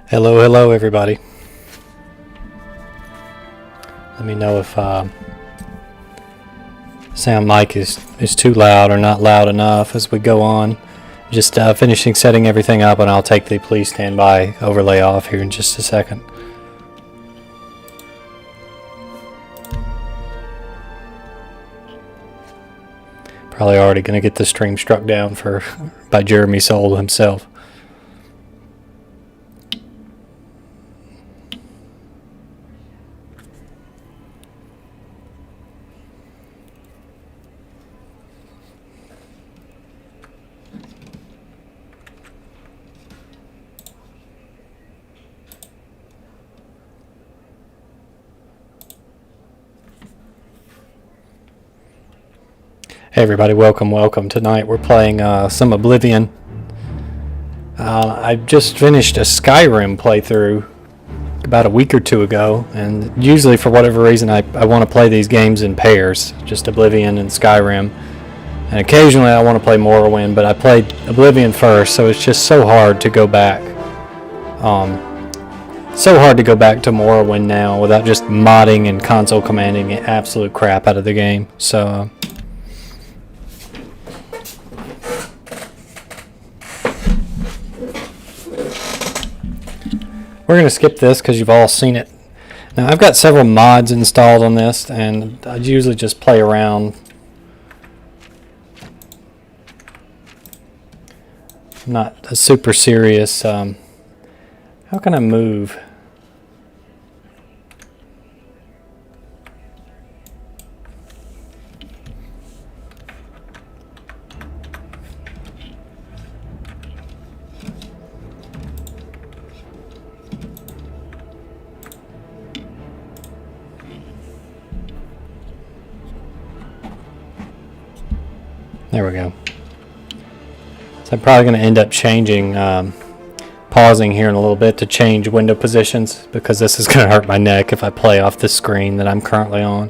Hello everybody. Let me know if sound mic is too loud or not loud enough as we go on. Just finishing setting everything up, and I'll take the please stand by overlay off here in just a second. Probably already going to get the stream struck down by Jeremy Soule himself. Hey everybody, welcome. Tonight we're playing some Oblivion. I just finished a Skyrim playthrough about a week or two ago, and usually for whatever reason I want to play these games in pairs, just Oblivion and Skyrim. And occasionally I want to play Morrowind, but I played Oblivion first, so it's just so hard to go back. So hard to go back to Morrowind now without just modding and console commanding the absolute crap out of the game. So we're going to skip this because you've all seen it. Now I've got several mods installed on this, and I usually just play around. I'm not a super serious. How can I move? There we go. So I'm probably going to end up changing, pausing here in a little bit to change window positions, because this is going to hurt my neck if I play off the screen that I'm currently on.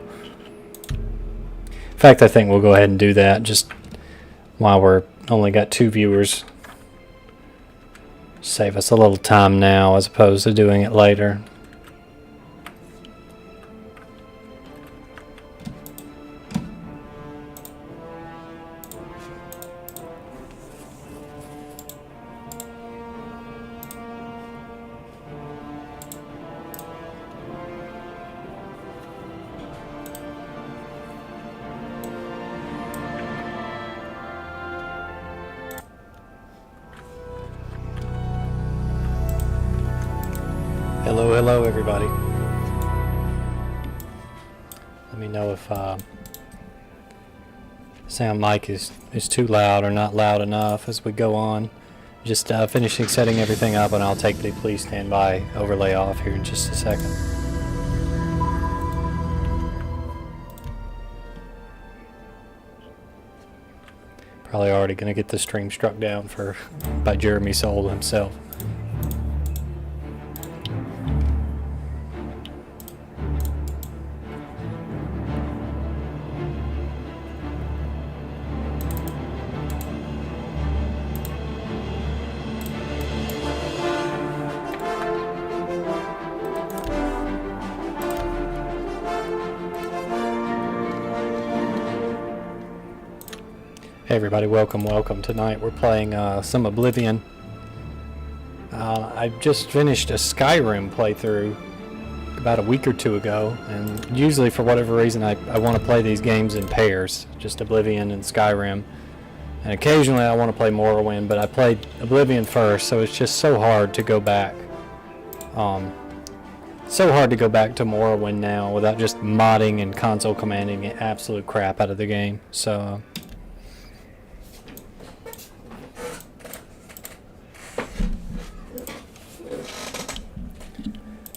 In fact, I think we'll go ahead and do that just while we're only got 2 viewers. Save us a little time now as opposed to doing it later. Hello everybody. Let me know if sound mic is too loud or not loud enough as we go on. Just finishing setting everything up, and I'll take the please stand by overlay off here in just a second. Probably already going to get the stream struck down by Jeremy Soule himself. Hey everybody, welcome. Tonight we're playing some Oblivion. I just finished a Skyrim playthrough about a week or two ago, and usually for whatever reason I want to play these games in pairs, just Oblivion and Skyrim. And occasionally I want to play Morrowind, but I played Oblivion first, so it's just so hard to go back. So hard to go back to Morrowind now without just modding and console commanding the absolute crap out of the game. So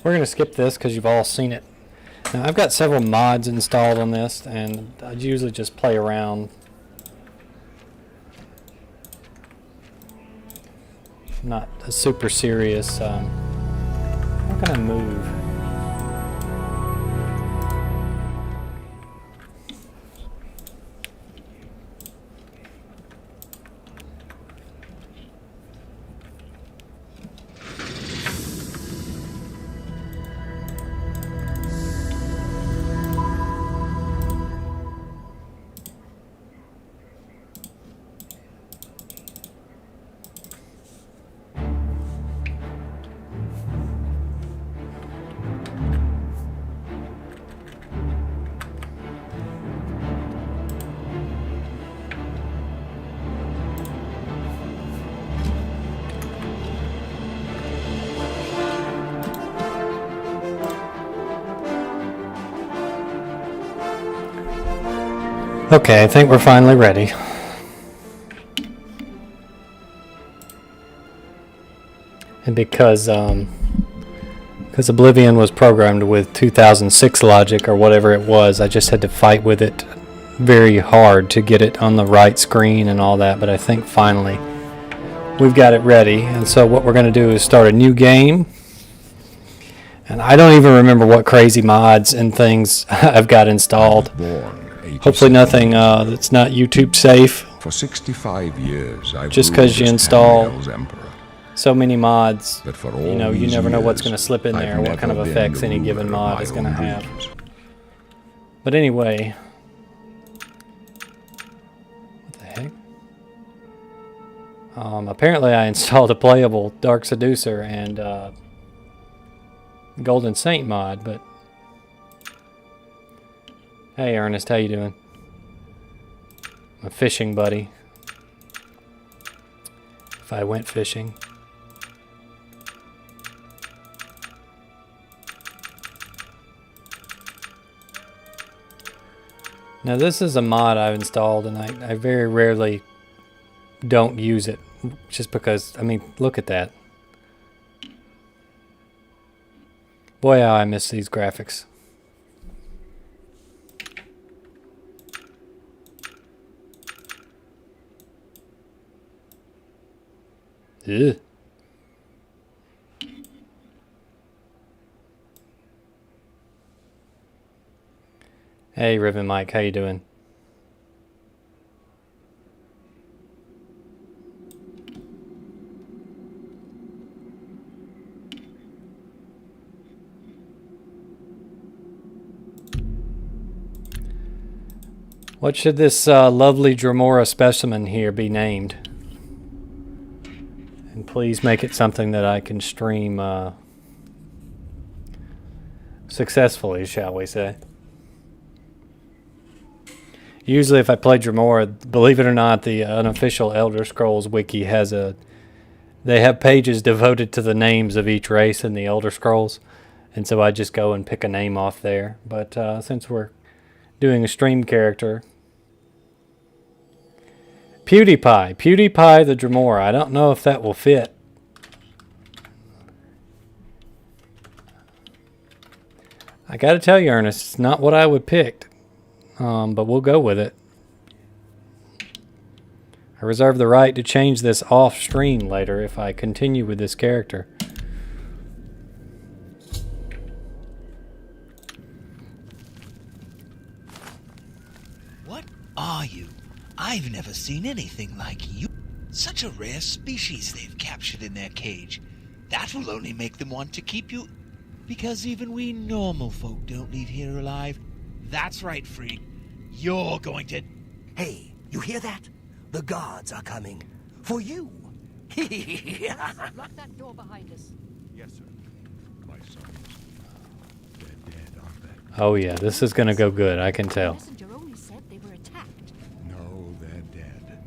we're going to skip this because you've all seen it. Now I've got several mods installed on this, and I usually just play around. I'm not a super serious. How can I move? Okay, I think we're finally ready. And because Oblivion was programmed with 2006 logic or whatever it was, I just had to fight with it very hard to get it on the right screen and all that. But I think finally we've got it ready. And so what we're going to do is start a new game. And I don't even remember what crazy mods and things I've got installed. Hopefully nothing that's not YouTube safe. For 65 years, I've just because you install emperor. So many mods, But for all you know, you never know what's going to slip in I've there, what kind of never been effects the any given ruler of mod my is going to own have. dreams. But anyway, what the heck? Apparently I installed a playable Dark Seducer and Golden Saint mod, but hey Ernest, how you doing? My fishing buddy. If I went fishing. Now this is a mod I've installed and I very rarely don't use it just because, I mean, look at that. Boy, how I miss these graphics. Ugh. Hey, Riven Mike, how you doing? What should this lovely Dremora specimen here be named? And please make it something that I can stream successfully, shall we say. Usually if I play Dremora, believe it or not, the unofficial Elder Scrolls wiki has they have pages devoted to the names of each race in the Elder Scrolls. And so I just go and pick a name off there. But since we're doing a stream character, PewDiePie the Dremora. I don't know if that will fit. I gotta tell you, Ernest, it's not what I would pick. But we'll go with it. I reserve the right to change this off stream later if I continue with this character. What are you? I've never seen anything like you. Such a rare species they've captured in their cage. That will only make them want to keep you, because even we normal folk don't leave here alive. That's right, freak. You're going to... Hey, you hear that? The guards are coming. For you. Lock that door behind us. Yes, sir. My sons. They're dead, aren't they? Oh yeah, this is gonna go good, I can tell. The messenger only said they were attacked. No, they're dead.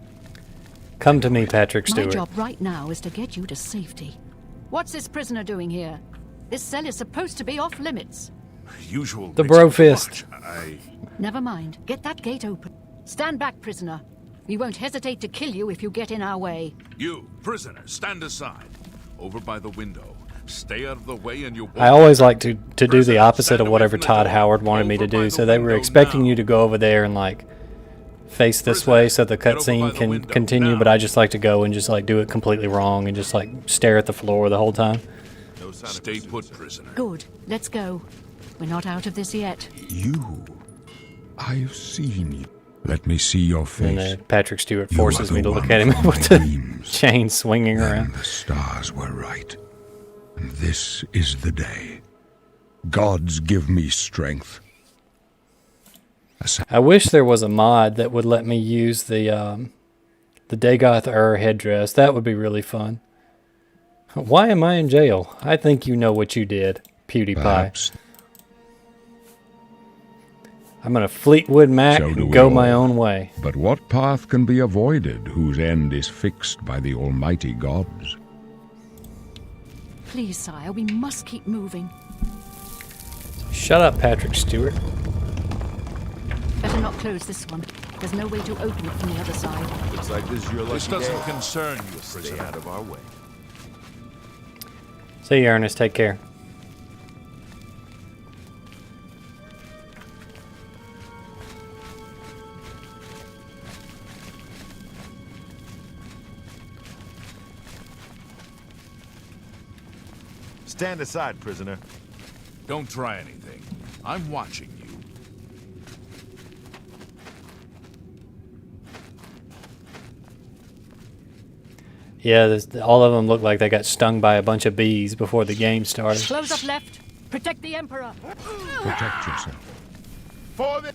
Come to me, Patrick My Stewart. job right now is to get you to safety. What's this prisoner doing here? This cell is supposed to be off limits. Usual. The bro fist. Never mind. Get that gate open. Stand back, prisoner. We won't hesitate to kill you if you get in our way. You, prisoner, stand aside. Over by the window. Stay out of the way and you won't... I always like to do Prisoner, the opposite stand of away whatever from the Todd door. Howard wanted me to Over by do. the So they were window expecting now. you to go over there and like face this Prisoner, way so the get over by cutscene the can window continue, now. but I just like to go and just like do it completely wrong and just like stare at the floor the whole time. No Stay put, prisoner. Good. Let's go. We're not out of this yet. You. I've seen you. Let me see your And face. Patrick Stewart You forces are me the to look one at him from with my the dreams. chain swinging Then around. the stars were right. And this is the day. Gods give me strength. I wish there was a mod that would let me use the Dagoth headdress. That would be really fun. Why am I in jail? I think you know what you did, PewDiePie. Perhaps. I'm gonna Fleetwood Mac So do and we go all. my own way. But what path can be avoided whose end is fixed by the almighty gods? Please, sire, we must keep moving. Shut up, Patrick Stewart. Better not close this one. There's no way to open it from the other side. Looks like this is your lucky This doesn't day. concern you, Stay prisoner. out of our way. See you, Ernest. Take care. Stand aside, prisoner. Don't try anything. I'm watching you. Yeah, all of them look like they got stung by a bunch of bees before the game started. Close up left. Protect the Emperor. Protect yourself. For the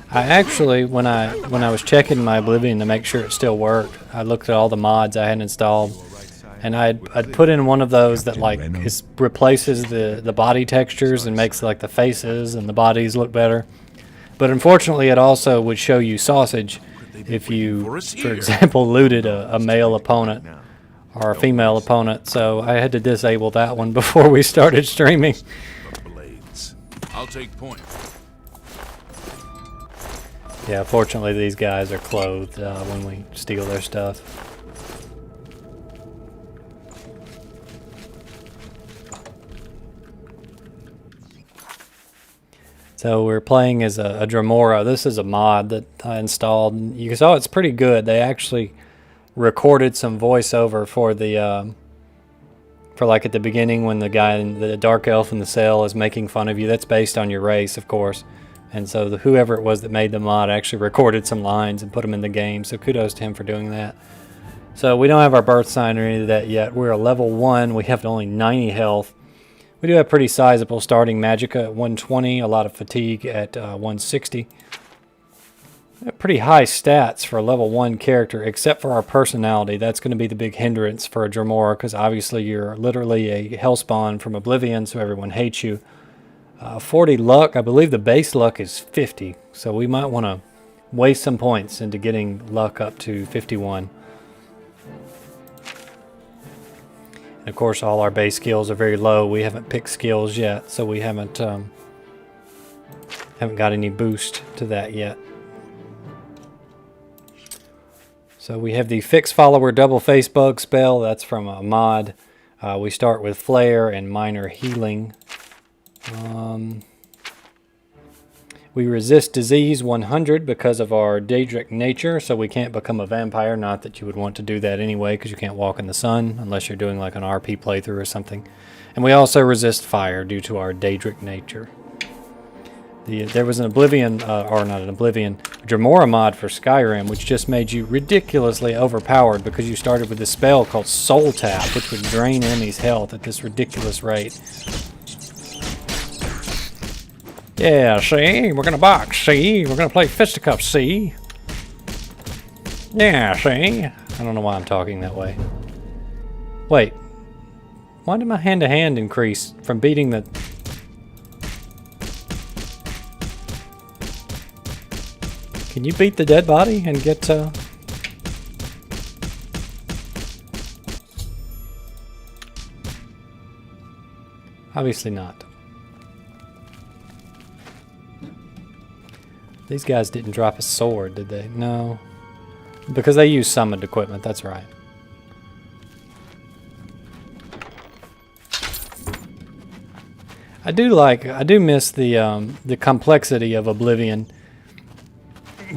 I actually, when I was checking my Oblivion to make sure it still worked, I looked at all the mods I had installed, and I'd put in one of those that like replaces the body textures and makes like the faces and the bodies look better. But unfortunately, it also would show you sausage if you, for example, looted a male opponent or a female opponent. So I had to disable that one before we started streaming. The blades. I'll take point. Yeah, fortunately these guys are clothed when we steal their stuff. So we're playing as a Dremora. This is a mod that I installed. You saw it's pretty good. They actually recorded some voiceover for the for like at the beginning when the guy, the dark elf in the cell, is making fun of you. That's based on your race, of course. And so whoever it was that made the mod actually recorded some lines and put them in the game. So kudos to him for doing that. So we don't have our birth sign or any of that yet. We're a level 1. We have only 90 health. We do have pretty sizable starting magicka at 120, a lot of fatigue at 160. Pretty high stats for a level 1 character, except for our personality. That's going to be the big hindrance for a Dremora, because obviously you're literally a hellspawn from Oblivion, so everyone hates you. 40 luck, I believe the base luck is 50, so we might want to waste some points into getting luck up to 51. And of course all our base skills are very low. We haven't picked skills yet, so we haven't got any boost to that yet. So we have the Fix Follower Double Face Bug spell. That's from a mod. We start with Flare and Minor Healing. We resist disease 100 because of our Daedric nature, so we can't become a vampire. Not that you would want to do that anyway, because you can't walk in the sun unless you're doing like an RP playthrough or something. And we also resist fire due to our Daedric nature. There was an Oblivion, or not an Oblivion, Dremora mod for Skyrim, which just made you ridiculously overpowered because you started with this spell called Soul Tap, which would drain enemies' health at this ridiculous rate. Yeah, see? We're gonna box, see? We're gonna play fisticuffs, see? Yeah, see? I don't know why I'm talking that way. Wait. Why did my hand-to-hand increase from beating the... Can you beat the dead body and get, Obviously not. These guys didn't drop a sword, did they? No. Because they use summoned equipment, that's right. I do miss the complexity of Oblivion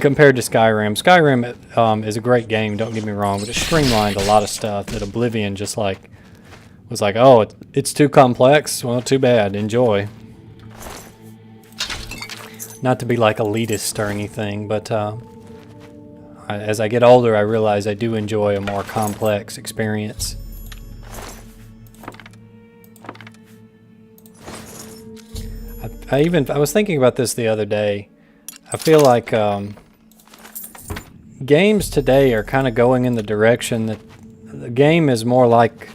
compared to Skyrim. Skyrim is a great game, don't get me wrong, but it streamlined a lot of stuff that Oblivion just like was like, oh, it's too complex. Well, too bad. Enjoy. Not to be like elitist or anything, but as I get older, I realize I do enjoy a more complex experience. I was thinking about this the other day. I feel like games today are kind of going in the direction that the game is more like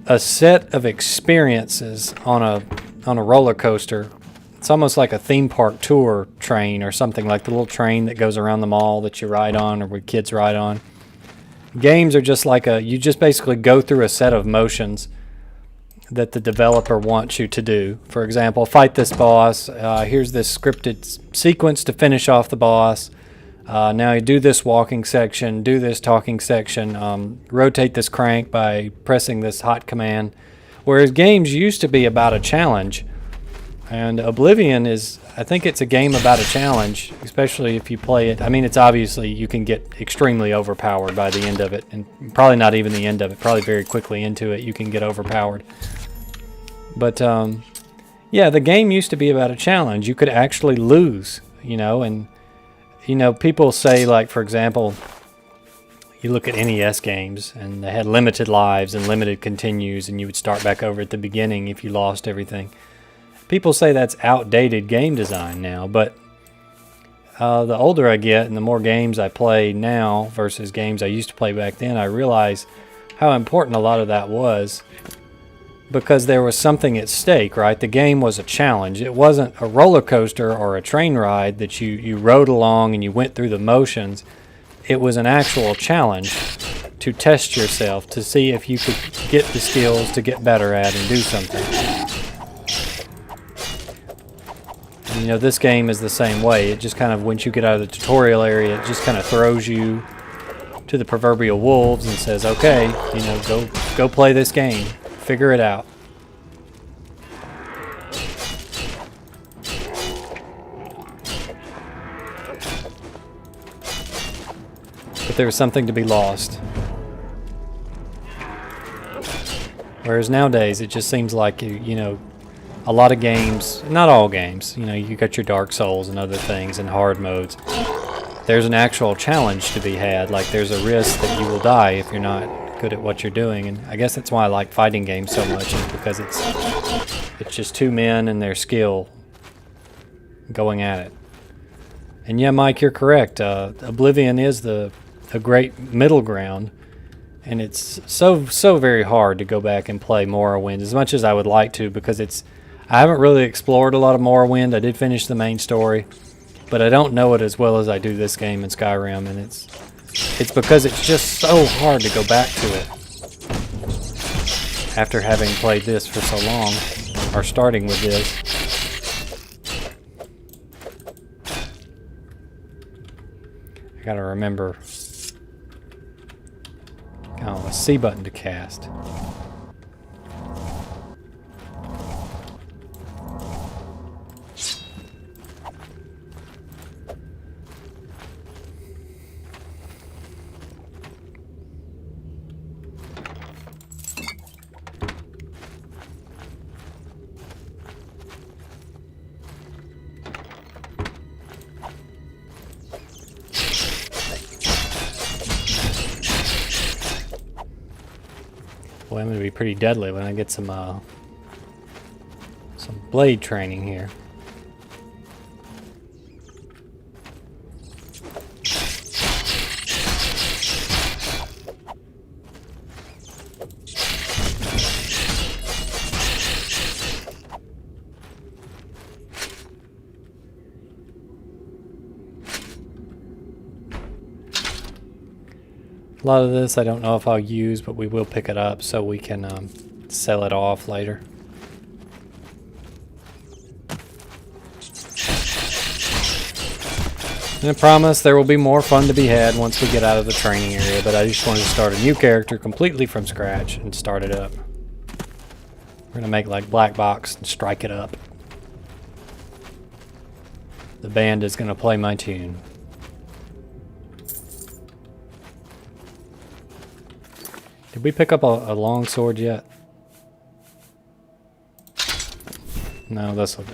a set of experiences on a roller coaster. It's almost like a theme park tour train or something, like the little train that goes around the mall that you ride on or where kids ride on. Games are just like you just basically go through a set of motions that the developer wants you to do. For example, fight this boss. Here's this scripted sequence to finish off the boss. Now you do this walking section, do this talking section, rotate this crank by pressing this hot command. Whereas games used to be about a challenge, and Oblivion is, I think it's a game about a challenge, especially if you play it. I mean, it's obviously, you can get extremely overpowered by the end of it, and probably not even the end of it, probably very quickly into it you can get overpowered. But yeah, the game used to be about a challenge. You could actually lose, you know, and you know, people say, like, for example, you look at NES games and they had limited lives and limited continues, and you would start back over at the beginning if you lost everything. People say that's outdated game design now, but the older I get and the more games I play now versus games I used to play back then, I realize how important a lot of that was, because there was something at stake, right? The game was a challenge. It wasn't a roller coaster or a train ride that you rode along and you went through the motions. It was an actual challenge to test yourself, to see if you could get the skills to get better at and do something. And, you know, this game is the same way. It just kind of, once you get out of the tutorial area, it just kind of throws you to the proverbial wolves and says, okay, you know, go play this game. Figure it out. But there was something to be lost. Whereas nowadays, it just seems like, you know, a lot of games, not all games, you know, you got your Dark Souls and other things and hard modes. There's an actual challenge to be had. Like, there's a risk that you will die if you're not good at what you're doing. And I guess that's why I like fighting games so much, is because it's just two men and their skill going at it. And yeah, Mike, you're correct. Oblivion is a great middle ground, and it's so very hard to go back and play Morrowind as much as I would like to, because I haven't really explored a lot of Morrowind. I did finish the main story, but I don't know it as well as I do this game in Skyrim, and it's because it's just so hard to go back to it after having played this for so long, or starting with this. I gotta remember, a C button to cast. Boy, I'm going to be pretty deadly when I get some blade training here. A lot of this I don't know if I'll use, but we will pick it up so we can sell it off later. And I promise there will be more fun to be had once we get out of the training area, but I just wanted to start a new character completely from scratch and start it up. We're going to make like Black Box and strike it up. The band is going to play my tune. Did we pick up a long sword yet? No, this'll do.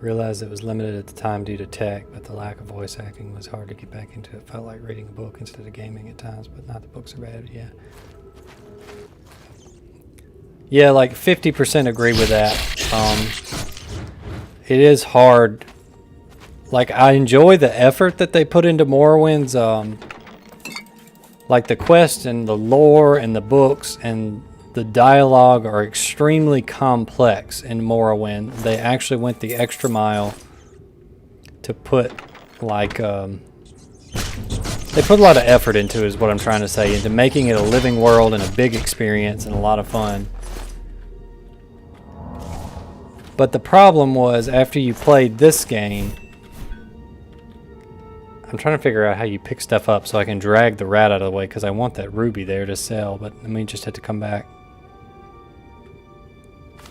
Realized it was limited at the time due to tech, but the lack of voice acting was hard to get back into. It felt like reading a book instead of gaming at times, but not the books are bad, yeah. Yeah, like 50% agree with that. It is hard like, I enjoy the effort that they put into Morrowind's, like the quest and the lore and the books and the dialogue are extremely complex in Morrowind. They actually went the extra mile to put, like, they put a lot of effort into, is what I'm trying to say, into making it a living world and a big experience and a lot of fun. But the problem was, after you played this game, I'm trying to figure out how you pick stuff up so I can drag the rat out of the way, because I want that ruby there to sell, but I mean, just had to come back.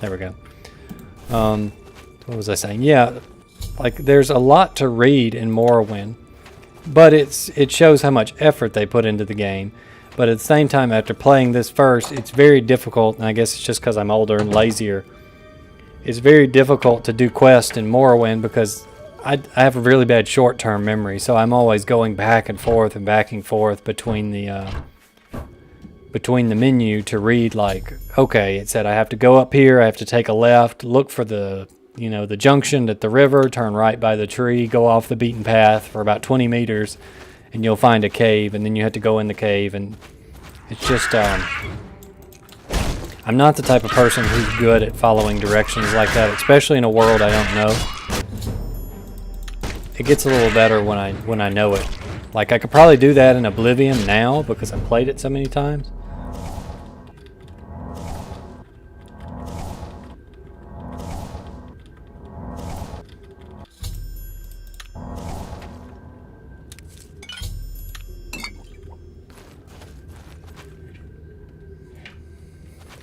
There we go. What was I saying? Yeah, like, there's a lot to read in Morrowind, but it shows how much effort they put into the game. But at the same time, after playing this first, it's very difficult, and I guess it's just because I'm older and lazier. It's very difficult to do quests in Morrowind because I have a really bad short-term memory, so I'm always going back and forth between the menu to read, like, okay, it said I have to go up here, I have to take a left, look for the, you know, the junction at the river, turn right by the tree, go off the beaten path for about 20 meters, and you'll find a cave, and then you have to go in the cave, and it's just, I'm not the type of person who's good at following directions like that, especially in a world I don't know. It gets a little better when I know it. Like, I could probably do that in Oblivion now because I've played it so many times.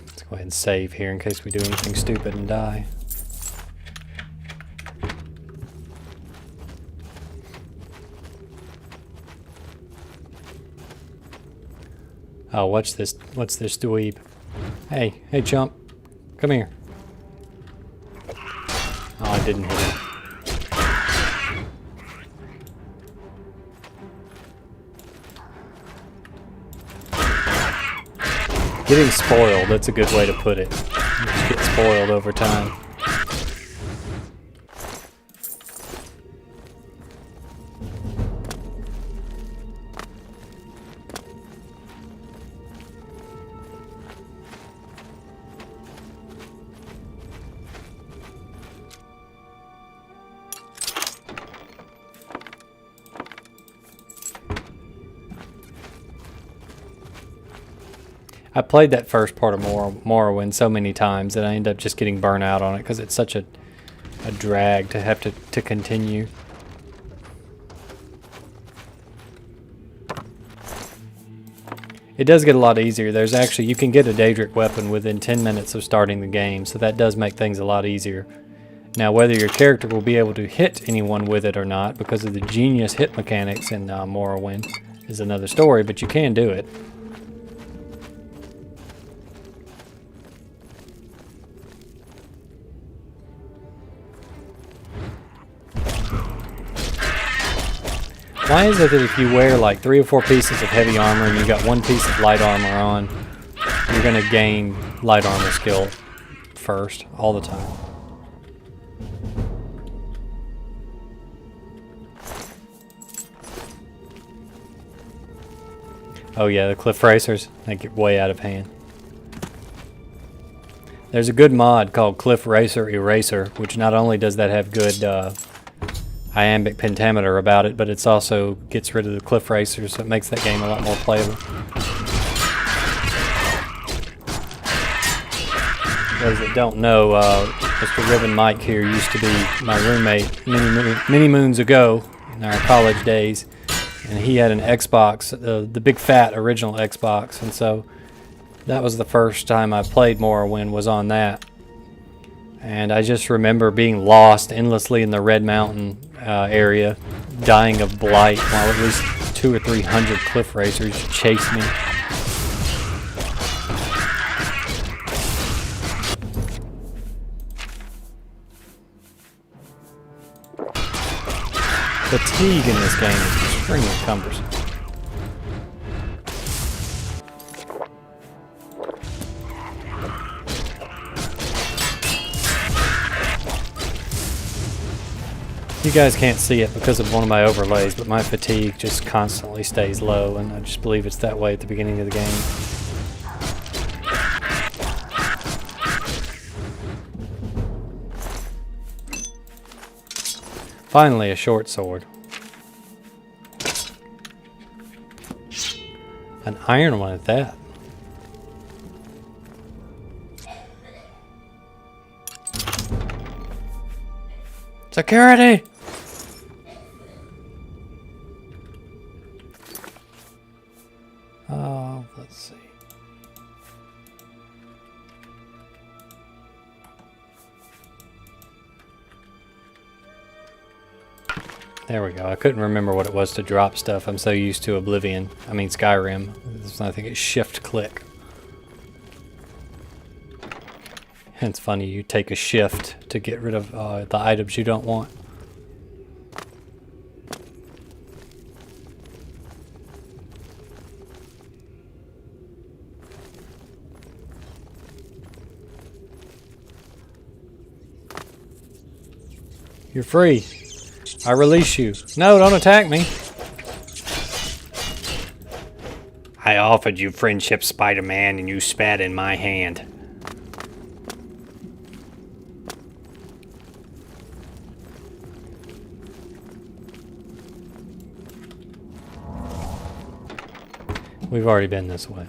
Let's go ahead and save here in case we do anything stupid and die. Oh, what's this dweeb? Hey, chump. Come here. Oh, I didn't hit him. Getting spoiled, that's a good way to put it. You just get spoiled over time. I played that first part of Morrowind so many times that I end up just getting burnt out on it because it's such a drag to have to continue. It does get a lot easier. There's actually, you can get a Daedric weapon within 10 minutes of starting the game, so that does make things a lot easier. Now, whether your character will be able to hit anyone with it or not, because of the genius hit mechanics in Morrowind, is another story, but you can do it. Why is it that if you wear like 3 or 4 pieces of heavy armor and you got 1 piece of light armor on, you're going to gain light armor skill first, all the time? Oh yeah, the cliff racers, they get way out of hand. There's a good mod called Cliff Racer Eraser, which not only does that have good iambic pentameter about it, but it's also gets rid of the cliff racers, so it makes that game a lot more playable. Those that don't know, Mr. Ribbon Mike here used to be my roommate many moons ago in our college days, and he had an Xbox, the big fat original Xbox, and so that was the first time I played Morrowind, was on that. And I just remember being lost endlessly in the Red Mountain area, dying of blight, while at least 200 or 300 cliff racers chased me. Fatigue in this game is extremely cumbersome. You guys can't see it because of one of my overlays, but my fatigue just constantly stays low, and I just believe it's that way at the beginning of the game. Finally, a short sword. An iron one at that. Security! Oh, let's see. There we go. I couldn't remember what it was to drop stuff. I'm so used to Oblivion. I mean Skyrim. I think it's shift click. It's funny, you take a shift to get rid of the items you don't want. You're free. I release you. No, don't attack me. I offered you friendship, Spider-Man, and you spat in my hand. We've already been this way.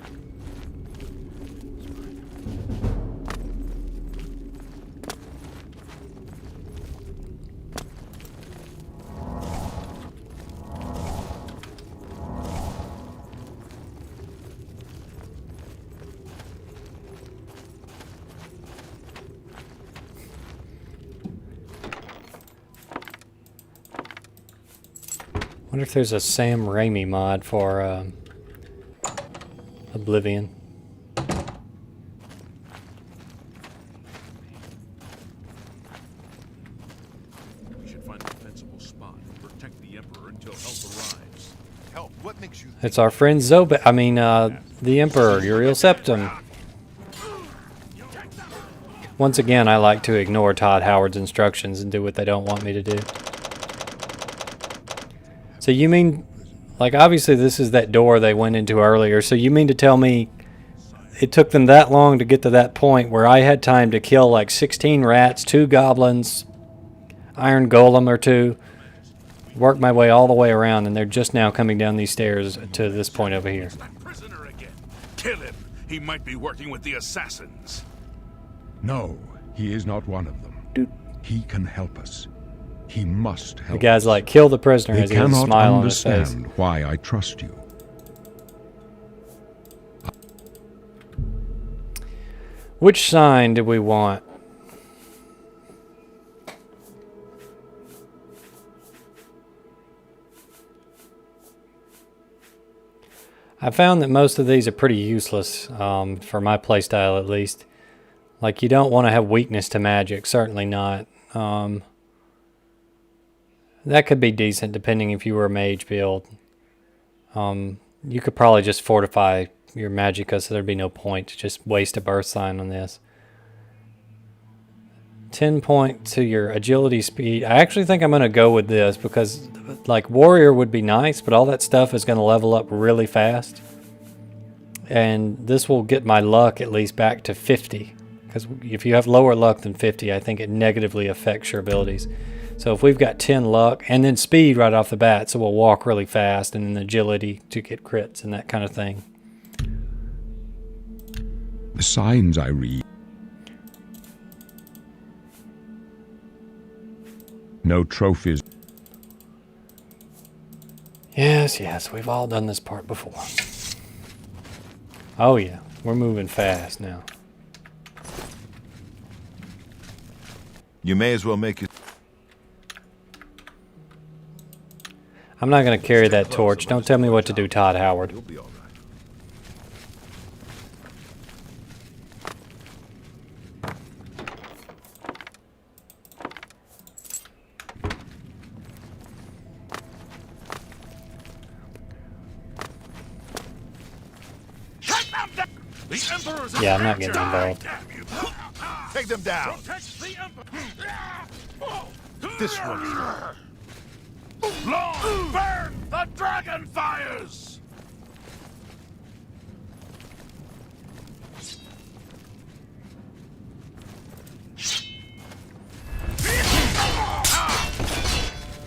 Wonder if there's a Sam Raimi mod for Oblivion. We should find a defensible spot and protect the Emperor until help arrives. Help, what makes you... It's our friend the Emperor, Uriel Septim. Once again, I like to ignore Todd Howard's instructions and do what they don't want me to do. So you mean, like, obviously this is that door they went into earlier, so you mean to tell me it took them that long to get to that point where I had time to kill like 16 rats, 2 goblins, iron golem or 2, work my way all the way around, and they're just now coming down these stairs to this point over here. That prisoner again. Kill him. He might be working with the assassins. No, he is not one of them. Dude. He can help us. He must help. The guy's like, kill the prisoner They as he has a cannot smile on his face. understand why I trust you. Which sign do we want? I found that most of these are pretty useless, for my playstyle at least. Like, you don't want to have weakness to magic, certainly not. That could be decent depending if you were a mage build. You could probably just fortify your magicka, so there'd be no point to just waste a birth sign on this. 10 point to your agility speed. I actually think I'm going to go with this because, like, warrior would be nice, but all that stuff is going to level up really fast. And this will get my luck at least back to 50. Because if you have lower luck than 50, I think it negatively affects your abilities. So if we've got 10 luck, and then speed right off the bat, so we'll walk really fast, and then agility to get crits and that kind of thing. The signs I read. No trophies. Yes, yes, we've all done this part before. Oh yeah, we're moving fast now. You may as well make it... I'm not going to carry that torch. Don't tell me what to do, Todd Howard. You'll be all right. The Emperor's Yeah, I'm not getting involved. Take them down! Protect the Emperor. this one. Lord, burn the dragon fires!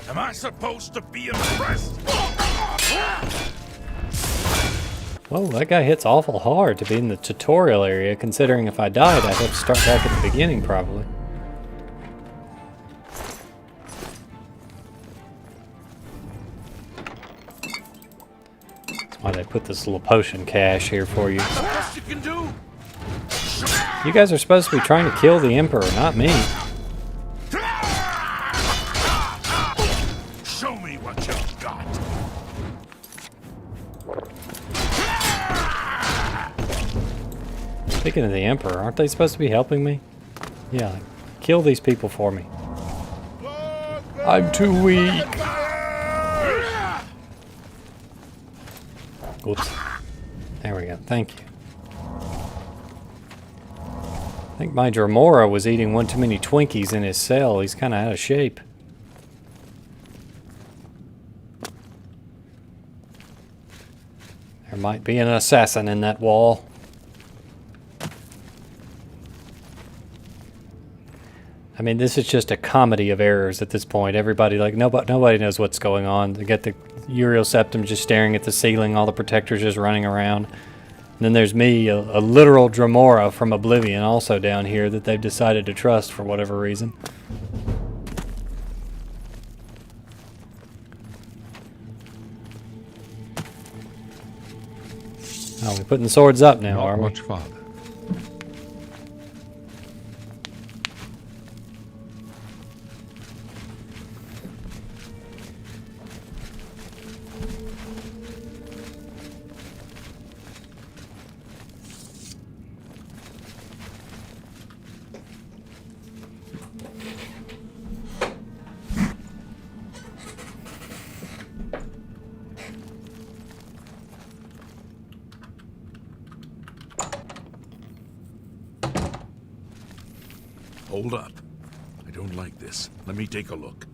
Am I supposed to be impressed? Whoa, that guy hits awful hard to be in the tutorial area, considering if I died, I'd have to start back at the beginning, probably. That's why they put this little potion cache here for you. Best you can do? You guys are supposed to be trying to kill the Emperor, not me. Show me what you've got. Speaking of the Emperor, aren't they supposed to be helping me? Yeah, kill these people for me. I'm too weak. Whoops. There we go. Thank you. I think my Dramora was eating one too many Twinkies in his cell. He's kind of out of shape. There might be an assassin in that wall. I mean, this is just a comedy of errors at this point. Everybody, like, nobody knows what's going on. They get the Uriel Septum just staring at the ceiling, all the protectors just running around. And then there's me, a literal Dramora from Oblivion, also down here that they've decided to trust for whatever reason. Oh, we're putting swords up now, Not are we? much farther. Hold up. I don't like this. Let me take a look.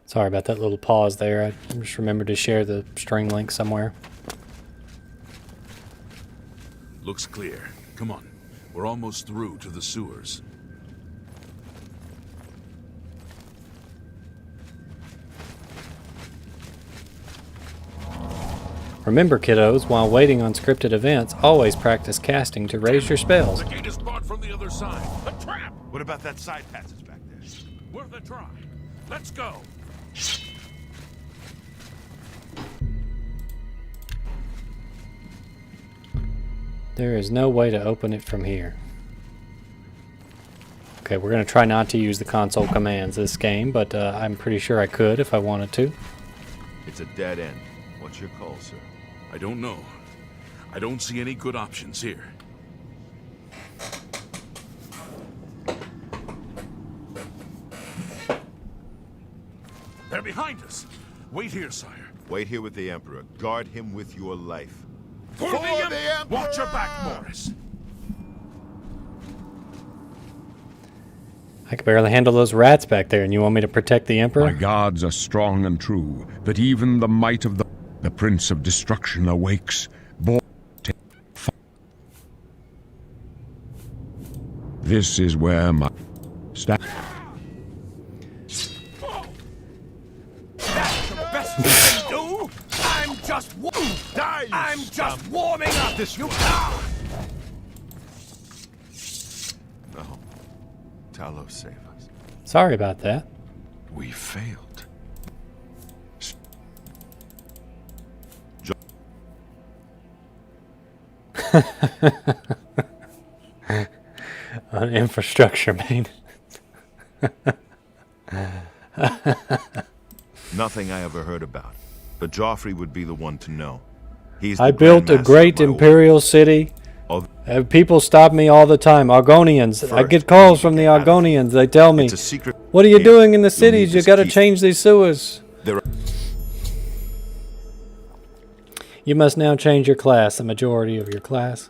Sorry about that little pause there. I just remembered to share the string link somewhere. Looks clear. Come on. We're almost through to the sewers. Remember, kiddos, while waiting on scripted events, always practice casting to raise your spells. The gate is barred from the other side. A trap! What about that side passage back there? Worth a try. Let's go. There is no way to open it from here. Okay, we're going to try not to use the console commands this game, but I'm pretty sure I could if I wanted to. It's a dead end. What's your call, sir? I don't know. I don't see any good options here. They're behind us. Wait here, sire. Wait here with the Emperor. Guard him with your life. For the Emperor! Watch your back, Morris. I can barely handle those rats back there, and you want me to protect the My Emperor? gods are strong and true, that even the might of the Prince of Destruction awakes. This is where my That's the best you can do. I'm just warming up. This You No. Talos, save us. Sorry about that. We failed. Infrastructure maintenance. Nothing I ever heard about. but Joffrey would be the one to know. He's the I built a Grand Master great of my order. imperial city. Of- People stop me all the time. Argonians. I First, get calls we from need the to get out of Argonians. They tell me, It's a secret. what are you Here, doing in the you'll cities? need You this got to key. change these sewers. There are- You must now change your class, the majority of your class.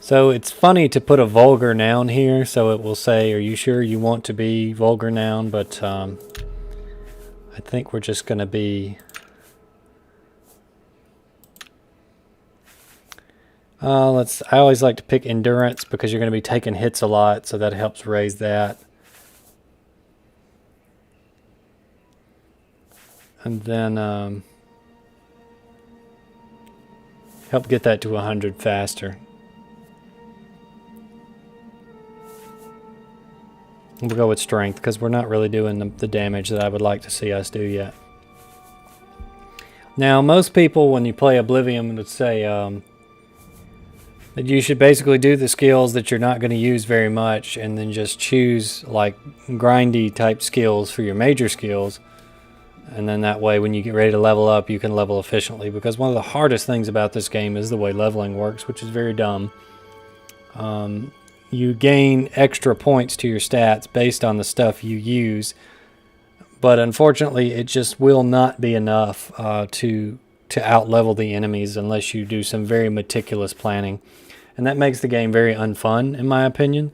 So it's funny to put a vulgar noun here, so it will say, are you sure you want to be vulgar noun? But I think we're just going to be... I always like to pick endurance because you're going to be taking hits a lot, so that helps raise that. And then help get that to 100 faster. We'll go with strength because we're not really doing the damage that I would like to see us do yet. Now, most people, when you play Oblivion, would say that you should basically do the skills that you're not going to use very much and then just choose like grindy type skills for your major skills. And then that way, when you get ready to level up, you can level efficiently. Because one of the hardest things about this game is the way leveling works, which is very dumb. You gain extra points to your stats based on the stuff you use. But unfortunately, it just will not be enough to out-level the enemies unless you do some very meticulous planning. And that makes the game very unfun, in my opinion.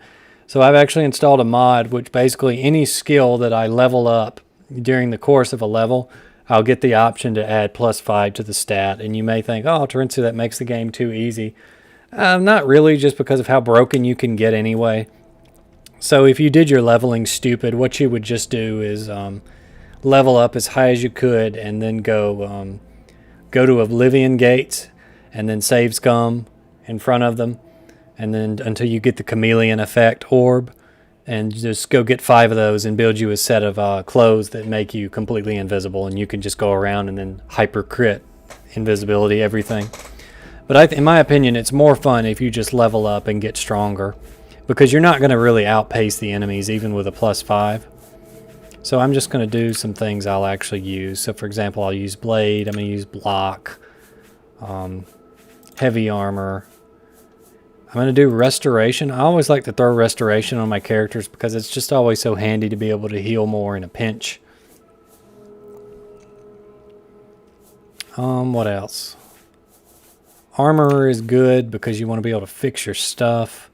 So I've actually installed a mod, which basically any skill that I level up during the course of a level, I'll get the option to add +5 to the stat. And you may think, oh, Torentsu, that makes the game too easy. Not really, just because of how broken you can get anyway. So if you did your leveling stupid, what you would just do is level up as high as you could and then go to Oblivion gates and then save scum in front of them. And then until you get the chameleon effect orb. And just go get 5 of those and build you a set of clothes that make you completely invisible. And you can just go around and then hyper crit invisibility, everything. But in my opinion, it's more fun if you just level up and get stronger. Because you're not going to really outpace the enemies even with a +5. So I'm just going to do some things I'll actually use. So for example, I'll use blade. I'm going to use block. Heavy armor. I'm going to do restoration. I always like to throw restoration on my characters because it's just always so handy to be able to heal more in a pinch. What else? Armor is good because you want to be able to fix your stuff.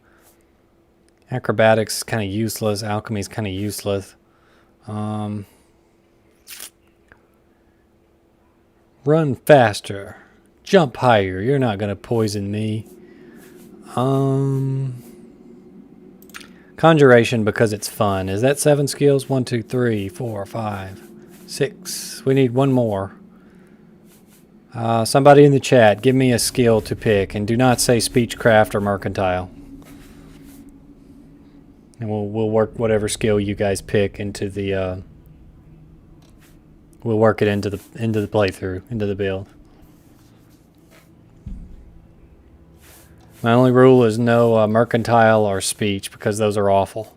Acrobatics is kind of useless. Alchemy is kind of useless. Run faster. Jump higher. You're not going to poison me. Conjuration because it's fun. Is that 7 skills? 1, 2, 3, 4, 5, 6. We need one more. Somebody in the chat, give me a skill to pick, and do not say speechcraft or mercantile. And we'll work whatever skill you guys pick into the. We'll work it into the playthrough, into the build. My only rule is no mercantile or speech because those are awful.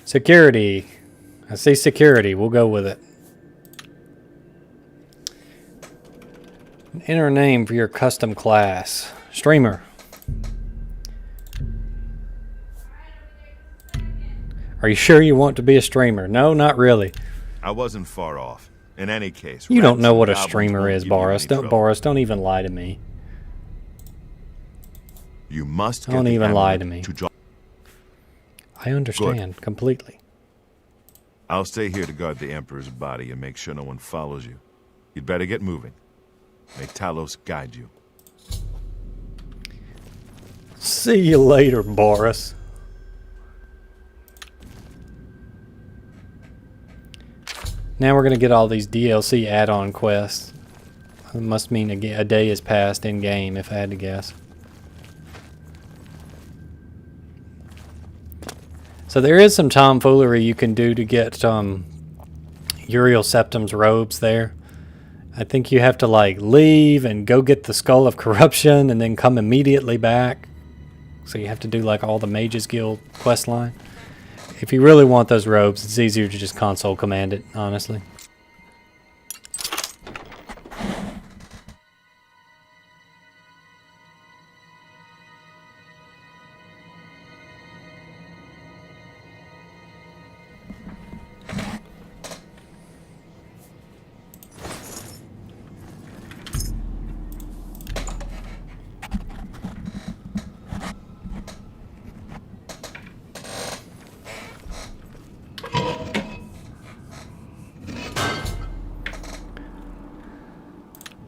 Security. I see security. We'll go with it. Enter a name for your custom class. Streamer. Are you sure you want to be a streamer? No, not really. I wasn't far off. In any case, You don't rats know and what a goblins streamer won't is, give you Boris. any Don't, trouble. Boris, don't even lie to me. You must get Don't the even lie to amulet me. Jo- I understand completely. I'll stay here to guard the Emperor's body and make sure no one follows you. You'd better get moving. May Talos guide you. See you later, Boris. Now we're going to get all these DLC add-on quests. It must mean a day has passed in game, if I had to guess. So there is some tomfoolery you can do to get Uriel Septim's robes there. I think you have to like leave and go get the Skull of Corruption and then come immediately back. So you have to do like all the Mages Guild quest line. If you really want those robes, it's easier to just console command it, honestly.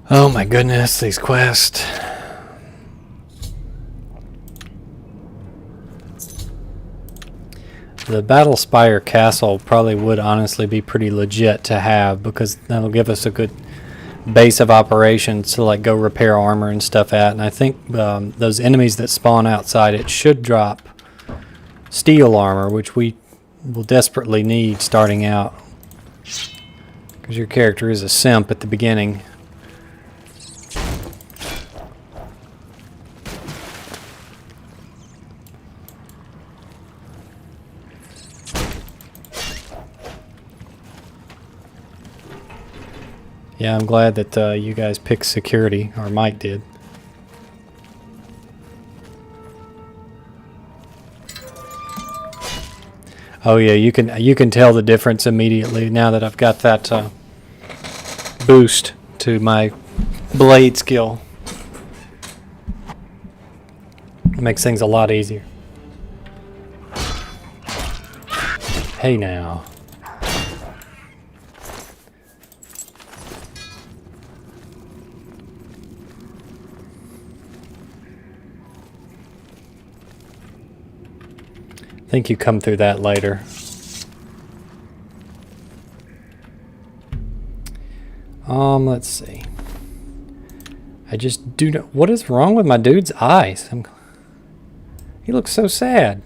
Oh my goodness, these quests. The Battlespire Castle probably would honestly be pretty legit to have, because that'll give us a good base of operations to like go repair armor and stuff at. And I think those enemies that spawn outside it should drop steel armor, which we will desperately need starting out, because your character is a simp at the beginning. Yeah, I'm glad that you guys picked security, or Mike did. Oh yeah, you can tell the difference immediately now that I've got that boost to my blade skill. It makes things a lot easier. Hey now. I think you come through that later. Let's see. I just do not. What is wrong with my dude's eyes? He looks so sad.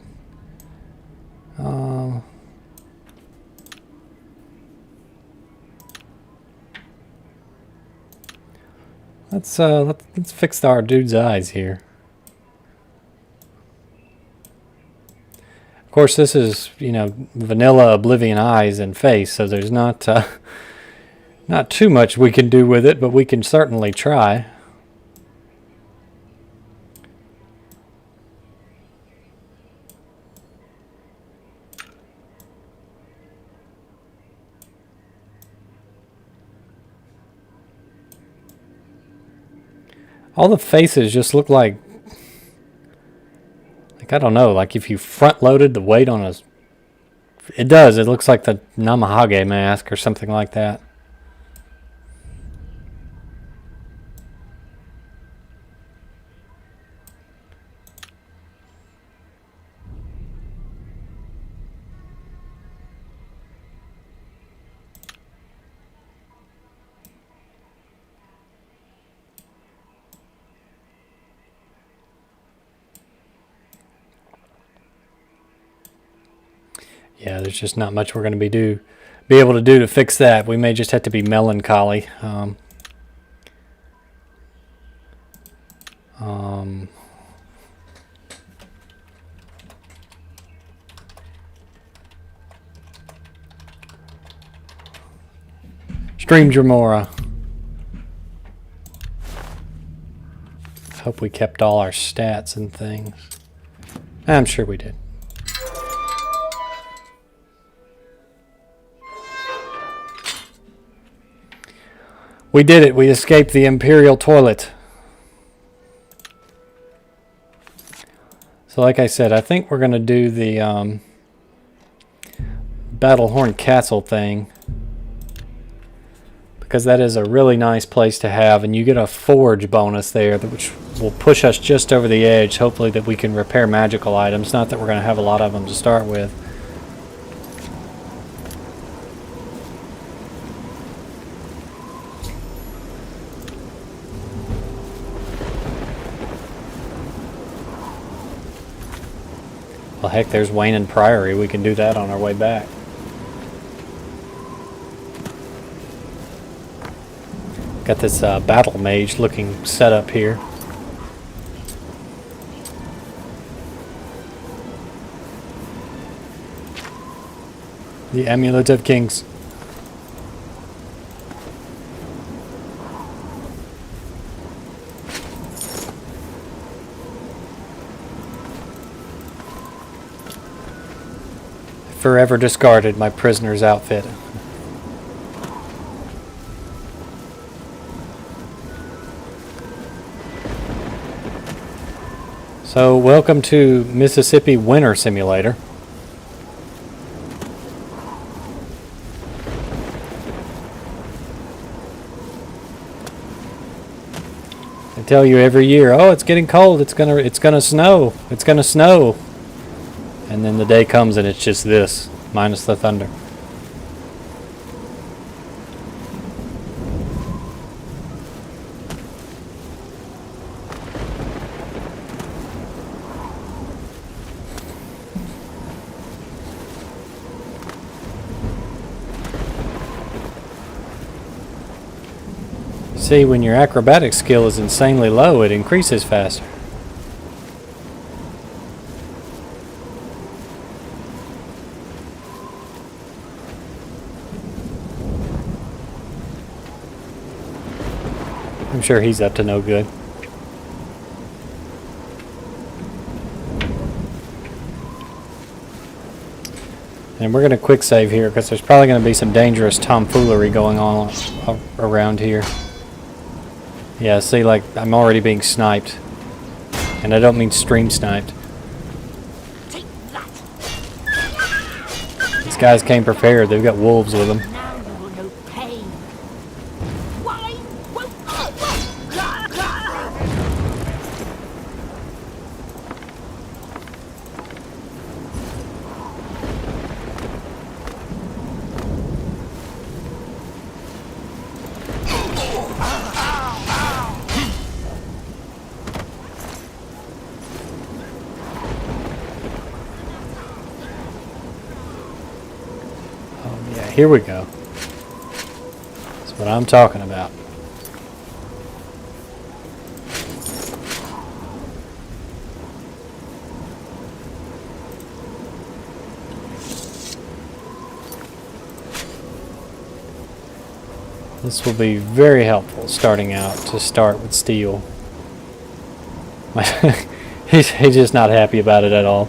Let's fix our dude's eyes here. Of course, this is, you know, vanilla Oblivion eyes and face, so there's not too much we can do with it, but we can certainly try. All the faces just look like I don't know, like if you front-loaded the weight on a... It does, it looks like the Namahage mask or something like that. Yeah, there's just not much we're going to be able to do to fix that. We may just have to be melancholy. Stream Dramora. Hope we kept all our stats and things. I'm sure we did. We did it. We escaped the Imperial toilet. So like I said, I think we're going to do the Battlehorn Castle thing, because that is a really nice place to have, and you get a forge bonus there, which will push us just over the edge, hopefully that we can repair magical items. Not that we're going to have a lot of them to start with. Well, heck, there's Wayne and Priory. We can do that on our way back. Got this battle mage looking setup here. The Amulet of Kings. Forever discarded my prisoner's outfit. So, welcome to Mississippi Winter Simulator. I tell you every year, oh, it's getting cold, it's gonna snow, it's gonna snow. And then the day comes and it's just this, minus the thunder. See, when your acrobatic skill is insanely low, it increases faster. I'm sure he's up to no good. And we're going to quick save here because there's probably going to be some dangerous tomfoolery going on around here. Yeah, see, like, I'm already being sniped. And I don't mean stream sniped. Take that. These guys came prepared. They've got wolves with them. Now you will know pain. Why won't Here we go. That's what I'm talking about. This will be very helpful starting out to start with steel. He's just not happy about it at all.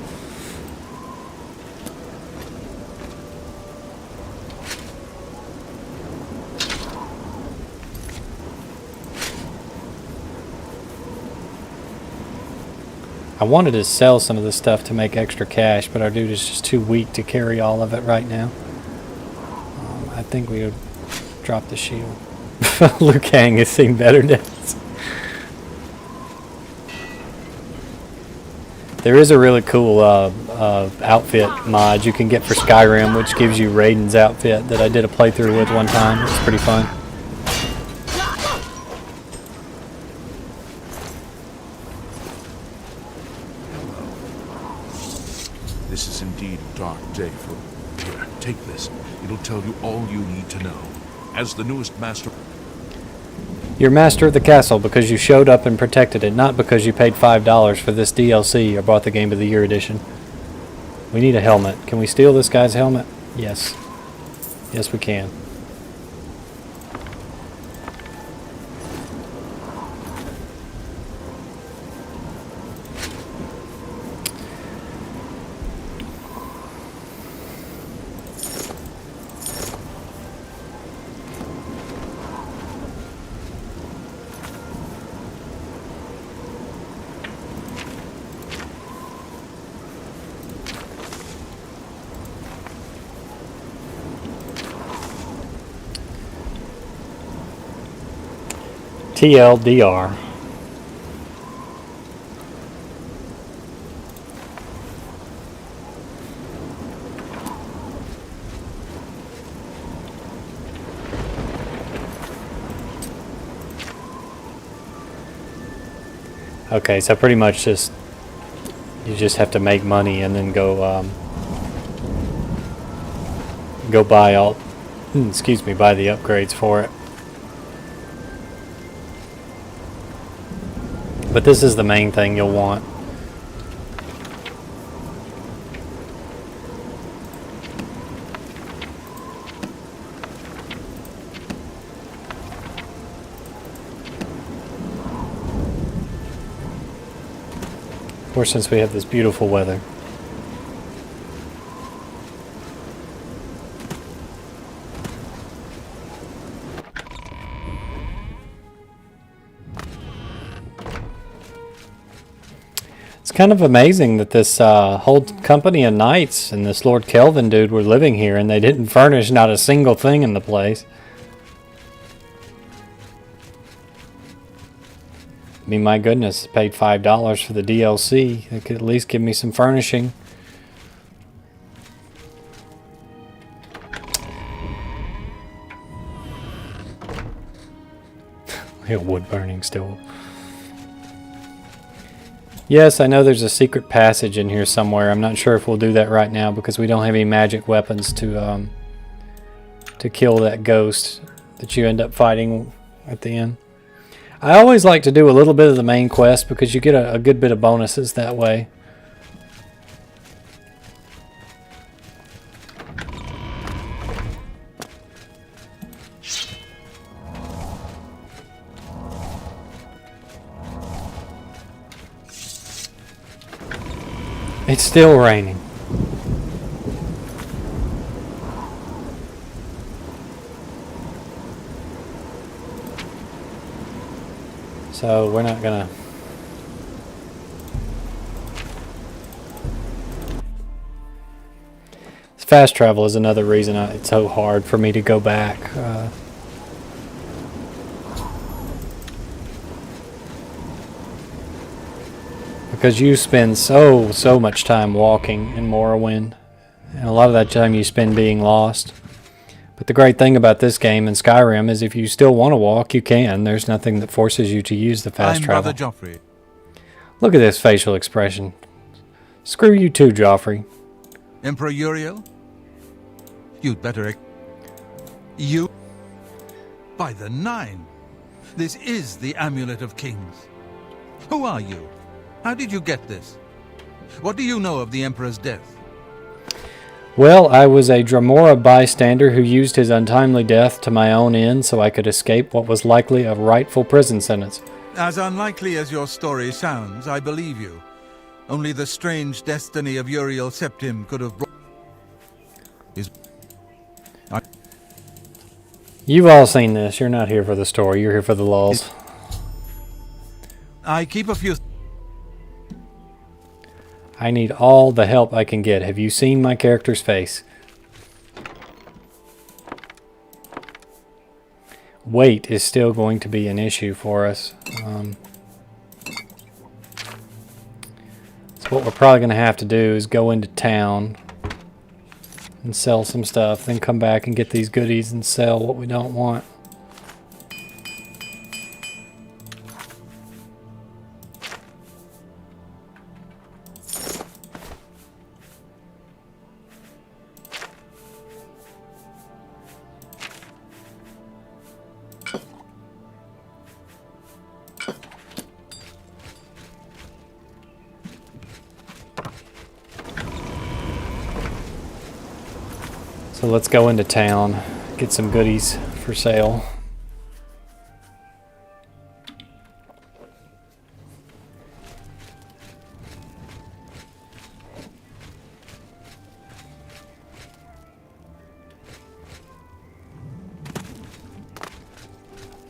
I wanted to sell some of this stuff to make extra cash, but our dude is just too weak to carry all of it right now. I think we would drop the shield. Liu Kang has seen better days. There is a really cool outfit mod you can get for Skyrim, which gives you Raiden's outfit that I did a playthrough with one time. It's pretty fun. This is indeed a dark day for... Here, take this. It'll tell you all you need to know. As the newest master... You're master of the castle because you showed up and protected it, not because you paid $5 for this DLC or bought the Game of the Year edition. We need a helmet. Can we steal this guy's helmet? Yes. Yes, we can. TLDR. Okay, so pretty much just You just have to make money and then go go buy all, excuse me, buy the upgrades for it. But this is the main thing you'll want. Of course, since we have this beautiful weather. It's kind of amazing that this whole company of knights and this Lord Kelvin dude were living here and they didn't furnish not a single thing in the place. I mean, my goodness, I paid $5 for the DLC. They could at least give me some furnishing. Wood burning still. Yes, I know there's a secret passage in here somewhere. I'm not sure if we'll do that right now because we don't have any magic weapons to kill that ghost that you end up fighting at the end. I always like to do a little bit of the main quest because you get a good bit of bonuses that way. It's still raining. So we're not gonna. Fast travel is another reason it's so hard for me to go back. Because you spend so much time walking in Morrowind, and a lot of that time you spend being lost. But the great thing about this game in Skyrim is if you still want to walk, you can. There's nothing that forces you to use the fast travel. Brother Joffrey. Look at this facial expression. Screw you too, Joffrey. Emperor Uriel? You'd better... You? By the Nine! This is the Amulet of Kings. Who are you? How did you get this? What do you know of the Emperor's death? Well, I was a Dremora bystander who used his untimely death to my own end so I could escape what was likely a rightful prison sentence. As unlikely as your story sounds, I believe you. Only the strange destiny of Uriel Septim could have brought... You've all seen this. You're not here for the story. You're here for the lulz. I keep a few... I need all the help I can get. Have you seen my character's face? Weight is still going to be an issue for us. So what we're probably going to have to do is go into town and sell some stuff, then come back and get these goodies and sell what we don't want. So let's go into town, get some goodies for sale.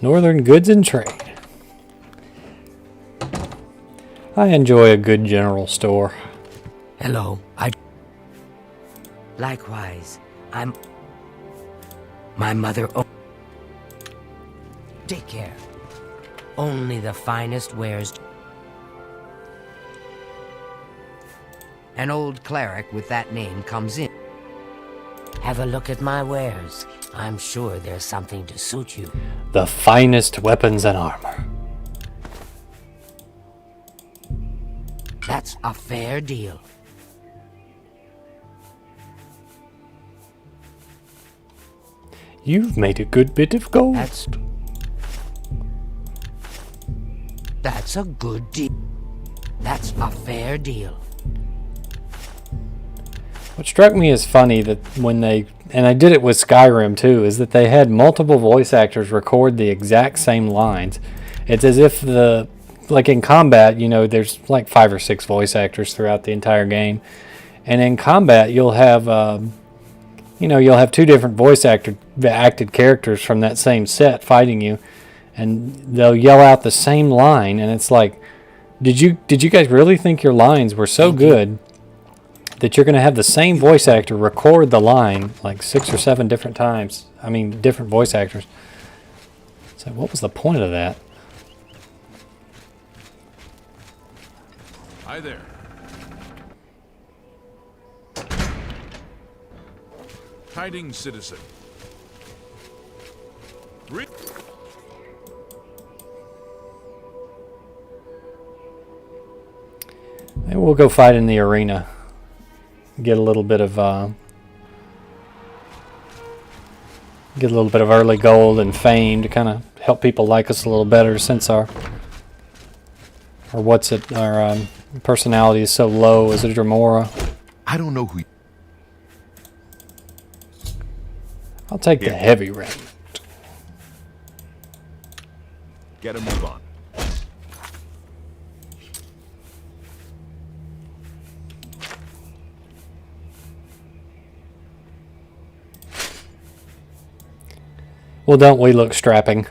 Northern Goods and Trade. I enjoy a good general store. Hello, Likewise, I'm... My mother... Take care. Only the finest wares... An old cleric with that name comes in. Have a look at my wares. I'm sure there's something to suit you. The finest weapons and armor. That's a fair deal. You've made a good bit of gold. That's a good deal. That's a fair deal. What struck me as funny that when they, and I did it with Skyrim too, is that they had multiple voice actors record the exact same lines. It's as if like in combat, you know, there's like 5 or 6 voice actors throughout the entire game. And in combat, you'll have, you'll have 2 different acted characters from that same set fighting you. And they'll yell out the same line. And it's like, did you guys really think your lines were so good that you're going to have the same voice actor record the line like 6 or 7 different times? I mean, different voice actors. So what was the point of that? Hi there. Tidings, citizen. Maybe we'll go fight in the arena. Get a little bit of early gold and fame to kind of help people like us a little better, since our personality is so low as a Dremora. I don't know who... I'll take the heavy raiment. Get a move on. Well, don't we look strapping?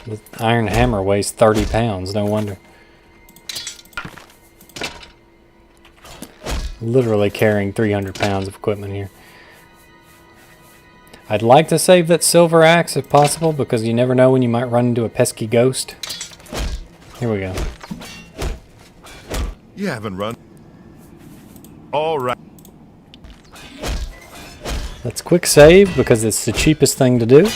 The iron hammer weighs 30 pounds, no wonder. Literally carrying 300 pounds of equipment here. I'd like to save that silver axe if possible, because you never know when you might run into a pesky ghost. Here we go. You haven't run. All right. Let's quick save, because it's the cheapest thing to do.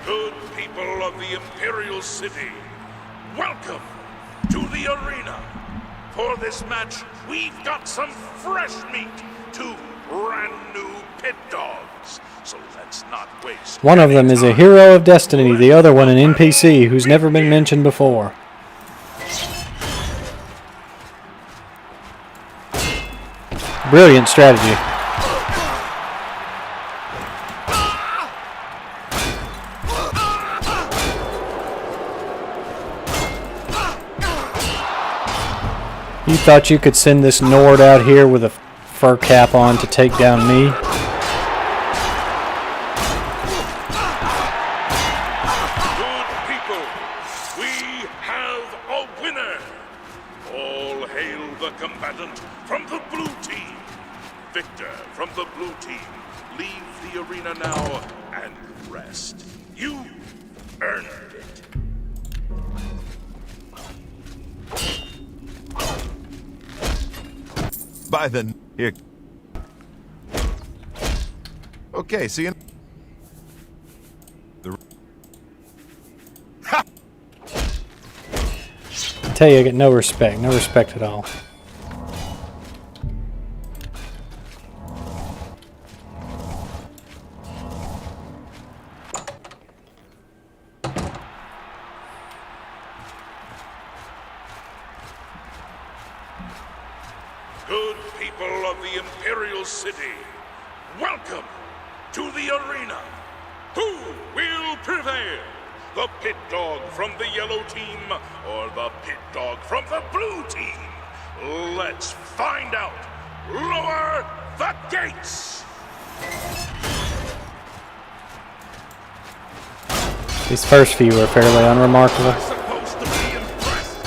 Good people of the Imperial City, welcome to the arena. For this match, we've got some fresh meat, 2 brand new pit dogs. So let's not waste. One of them is a hero of destiny, the other one an NPC who's never been mentioned before. Brilliant strategy. You thought you could send this Nord out here with a fur cap on to take down me? Good people, we have a winner. All hail the combatant from the blue team. Victor from the blue team, leave the arena now and rest. You earned it. By the... Here. Okay, see you... I tell you, I get no respect at all. Good people of the Imperial City, welcome to the arena. Who will prevail? The pit dog from the yellow team or the pit dog from the blue team? Let's find out. Lower the gates! These first few are fairly unremarkable. Supposed to be impressed.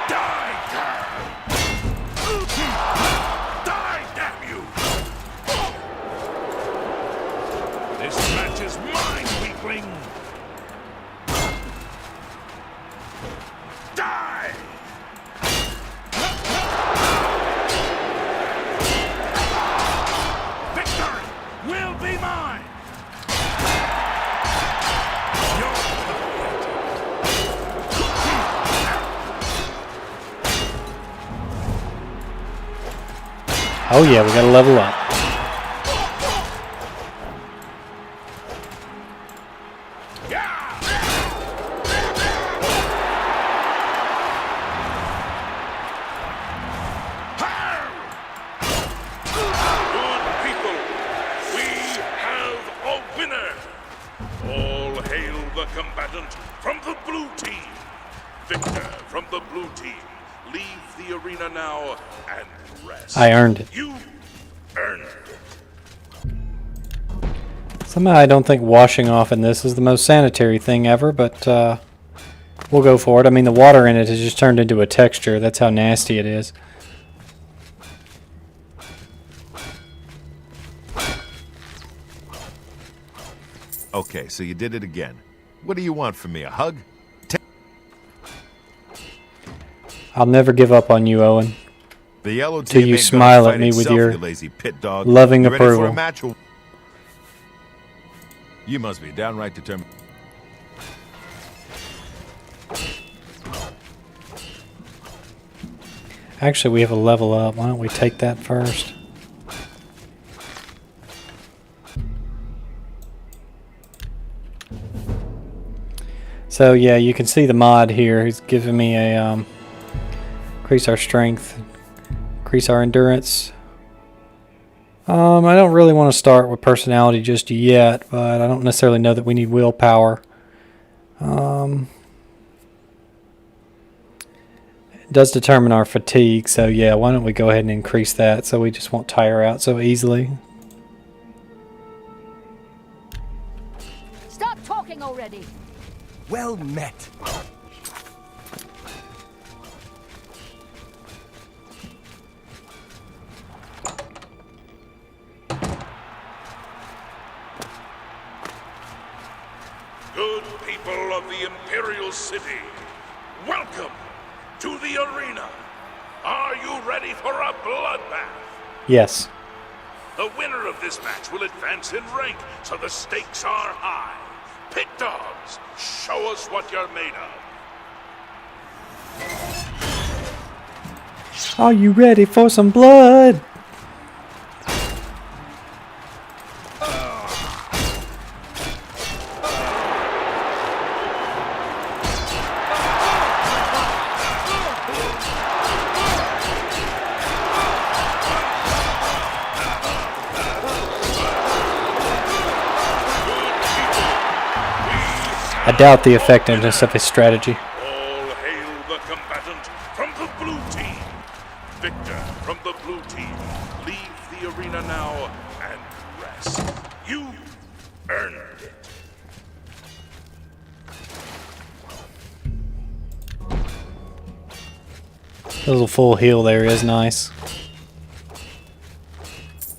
Die, girl! Die, damn you! Oh yeah, we gotta level up. Good people, we have a winner. All hail the combatant from the blue team. Victor from the blue team, leave the arena now and rest. I earned it. You earned it. Somehow I don't think washing off in this is the most sanitary thing ever, but we'll go for it. I mean, the water in it has just turned into a texture. That's how nasty it is. Okay, so you did it again. What do you want from me, a hug? I'll never give up on you, Owen. The yellow Till team you ain't gonna smile at fight me with itself, your you lazy pit dog. loving You ready for approval. a match? You must be downright determined. Actually, we have a level up. Why don't we take that first? So yeah, you can see the mod here. He's giving me a increase our strength, increase our endurance. I don't really want to start with personality just yet, but I don't necessarily know that we need willpower. It does determine our fatigue, so yeah, why don't we go ahead and increase that so we just won't tire out so easily. Stop talking already! Well met. Good people of the Imperial City, welcome to the arena. Are you ready for a bloodbath? Yes. The winner of this match will advance in rank, so the stakes are high. Pit dogs, show us what you're made of. Are you ready for some blood? I doubt the effectiveness of his strategy. All hail the combatant from the blue team. Victor from the blue team, leave the arena now and rest. You earned it. A little full heal there is nice.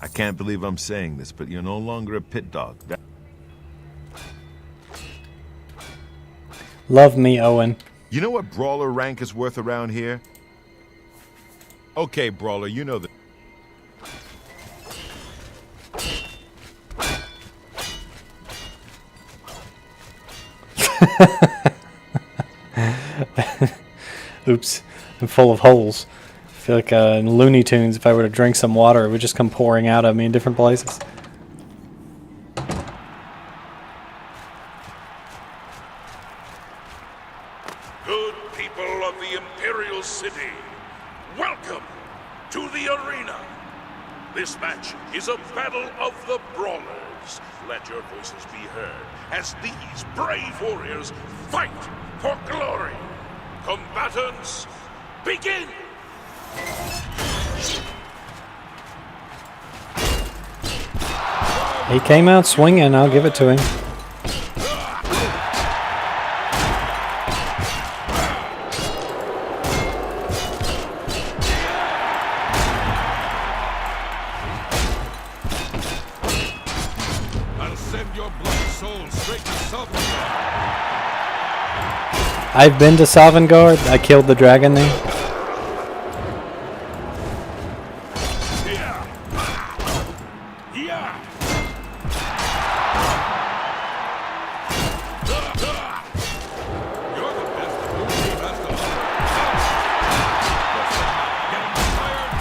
I can't believe I'm saying this, but you're no longer a pit dog. Love me, Owen. You know what brawler rank is worth around here? Okay, brawler, you know that. Oops, I'm full of holes. I feel like in Looney Tunes, if I were to drink some water, it would just come pouring out of me in different places. Good people of the Imperial City, welcome to the arena. This match is a battle of the brawlers. Let your voices be heard as these brave warriors fight for glory. Combatants, begin! He came out swinging, I'll give it to him. I'll send your bloody soul straight to Sovngarde. I've been to Sovngarde. I killed the dragon there. Yeah! You're the best the blue team has to offer. Getting tired?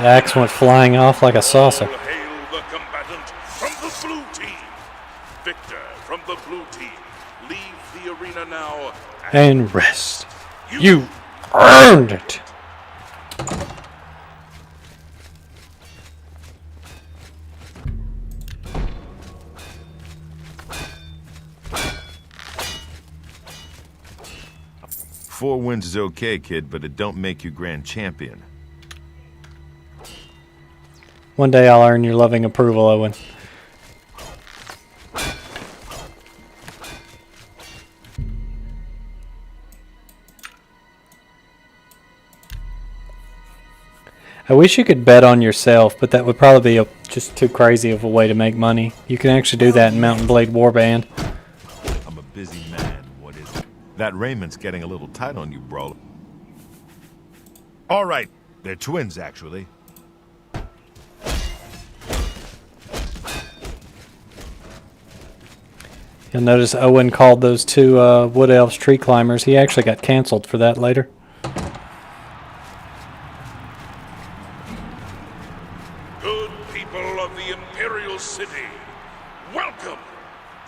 That axe went flying off like a saucer. All hail the combatant from the blue team. Victor from the blue team. Leave the arena now And rest. You earned it. Four wins is okay, kid, but it don't make you grand champion. One day I'll earn your loving approval, Owen. I wish you could bet on yourself, but that would probably be just too crazy of a way to make money. You can actually do that in Mountain Blade Warband. I'm a busy man. What is it? That raiment's getting a little tight on you, bro. All right. They're twins, actually. You'll notice Owen called those two Wood Elves tree climbers. He actually got canceled for that later. Good people of the Imperial City, welcome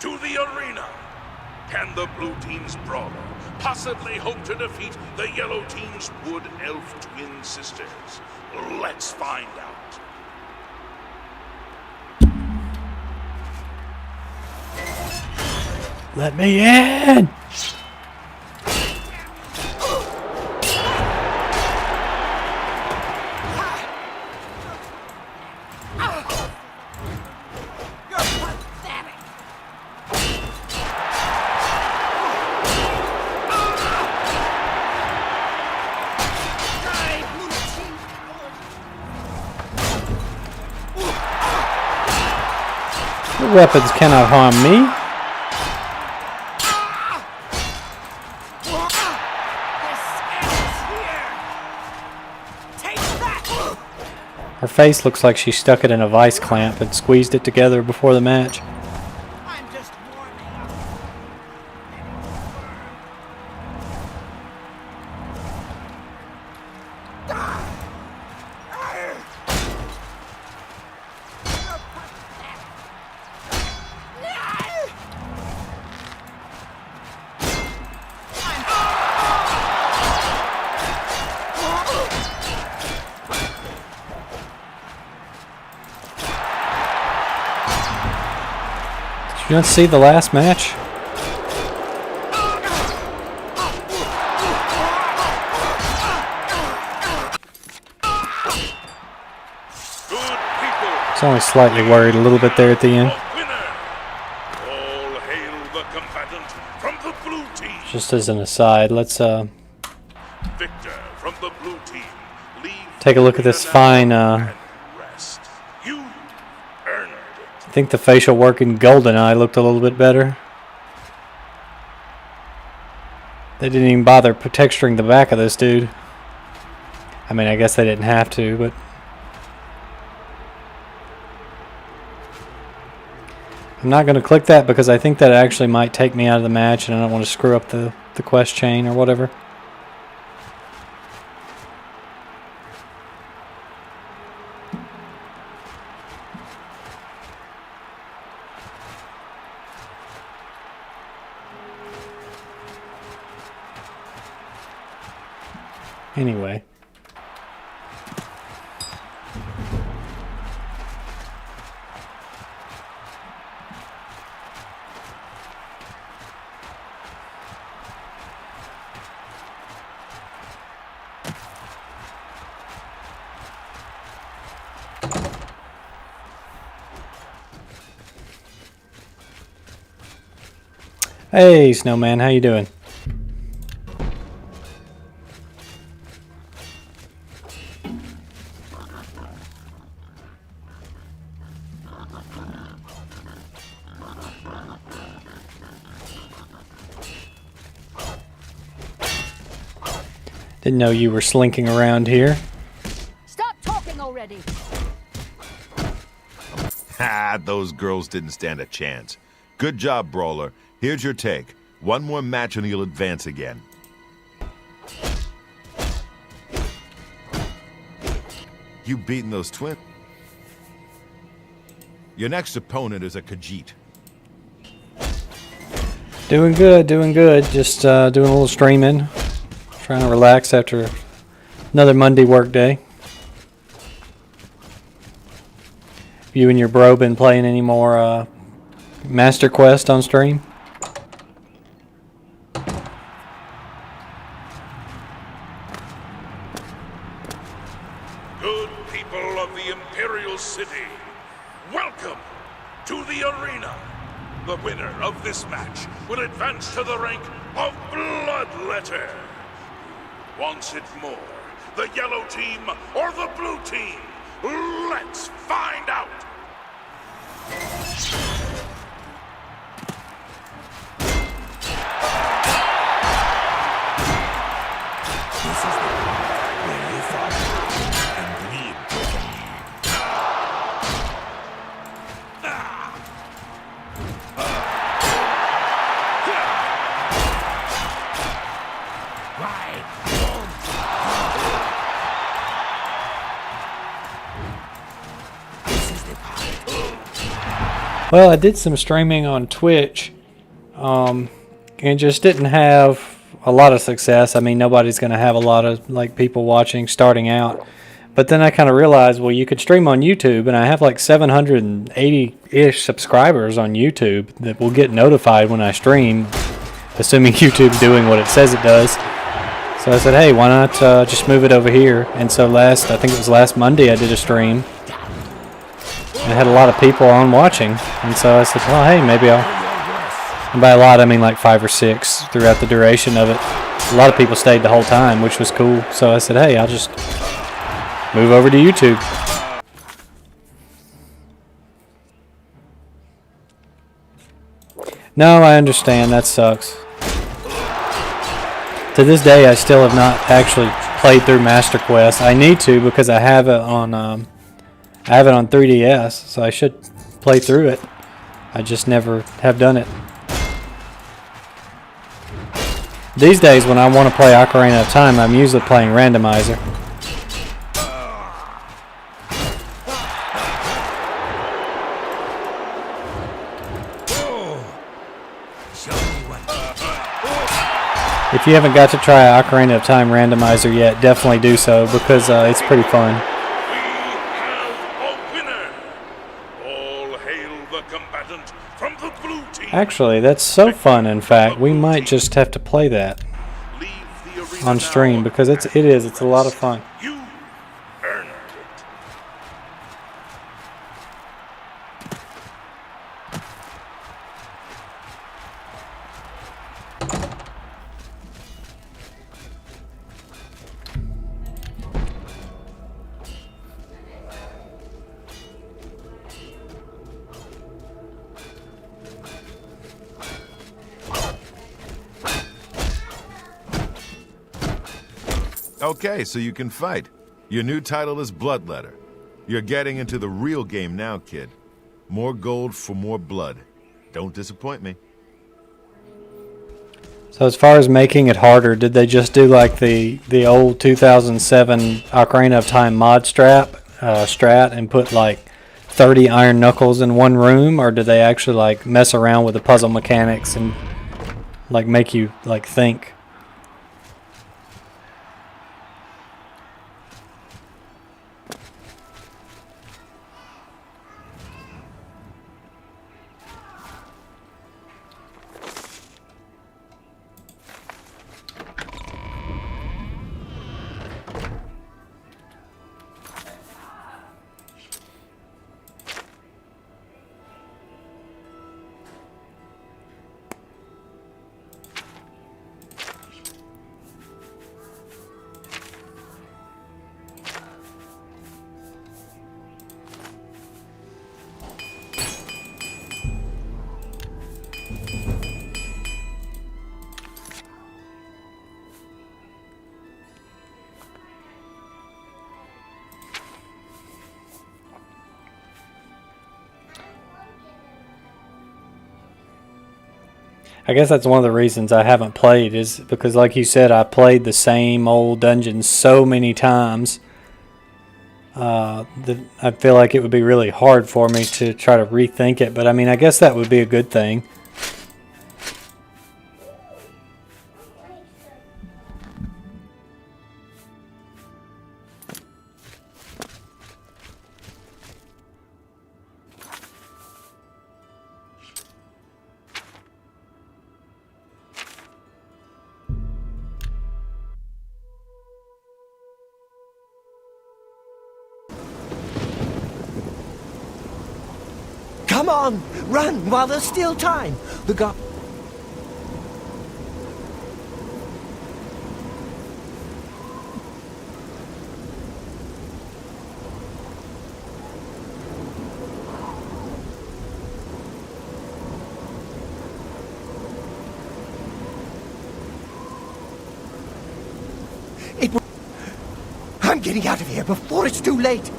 to the arena. Can the blue team's brawler possibly hope to defeat the yellow team's Wood Elf twin sisters? Let's find out. Let me in! Your weapons cannot harm me. Her face looks like she stuck it in a vice clamp and squeezed it together before the match. I'm just warming up. Did you not see the last match? Good people. I was only slightly worried a little bit there at the end. Winner. All hail the combatant from the blue team. Just as an aside, let's Victor from the blue team. Leave take a look at this fine. and rest. You earned it. I think the facial work in GoldenEye looked a little bit better. They didn't even bother texturing the back of this dude. I mean, I guess they didn't have to, but I'm not going to click that because I think that actually might take me out of the match, and I don't want to screw up the quest chain or whatever. Anyway. Hey, Snowman, how you doing? Didn't know you were slinking around here. Stop talking already! Ha! Those girls didn't stand a chance. Good job, Brawler. Here's your take. One more match and you'll advance again. You beating those twins? Your next opponent is a Khajiit. Doing good, doing good. Just doing a little streaming. Trying to relax after another Monday work day. You and your bro been playing any more Master Quest on stream? Good people of the Imperial City, welcome to the arena. The winner of this match will advance to the rank of Bloodletter. Wants it more, the yellow team or the blue team? Let's find out! This is the part where you fall down and bleed to Well, I did some streaming on Twitch, and just didn't have a lot of success. I mean, nobody's going to have a lot of like people watching starting out. But then I kind of realized, well, you could stream on YouTube, and I have like 780-ish subscribers on YouTube that will get notified when I stream, assuming YouTube's doing what it says it does. So I said, hey, why not just move it over here? And so I think it was last Monday, I did a stream. I had a lot of people on watching, and so I said, well, hey, maybe I'll... And by a lot, I mean like 5 or 6 throughout the duration of it. A lot of people stayed the whole time, which was cool. So I said, hey, I'll just move over to YouTube. No, I understand. That sucks. To this day, I still have not actually played through Master Quest. I need to because I have it on 3DS, so I should play through it. I just never have done it. These days, when I want to play Ocarina of Time, I'm usually playing Randomizer. If you haven't got to try Ocarina of Time Randomizer yet, definitely do so because it's pretty fun. Actually, that's so fun, in fact, we might just have to play that on stream because it's a lot of fun. You earned it. Okay, so you can fight. Your new title is Bloodletter. You're getting into the real game now, kid. More gold for more blood. Don't disappoint me. So as far as making it harder, did they just do like the old 2007 Ocarina of Time mod strat and put like 30 iron knuckles in one room, or did they actually like mess around with the puzzle mechanics and like make you like think? I guess that's one of the reasons I haven't played is because, like you said, I played the same old dungeons so many times. I feel like it would be really hard for me to try to rethink it, but I mean, I guess that would be a good thing. Come on! Run while there's still time! The guard... I'm getting out of here before it's too late!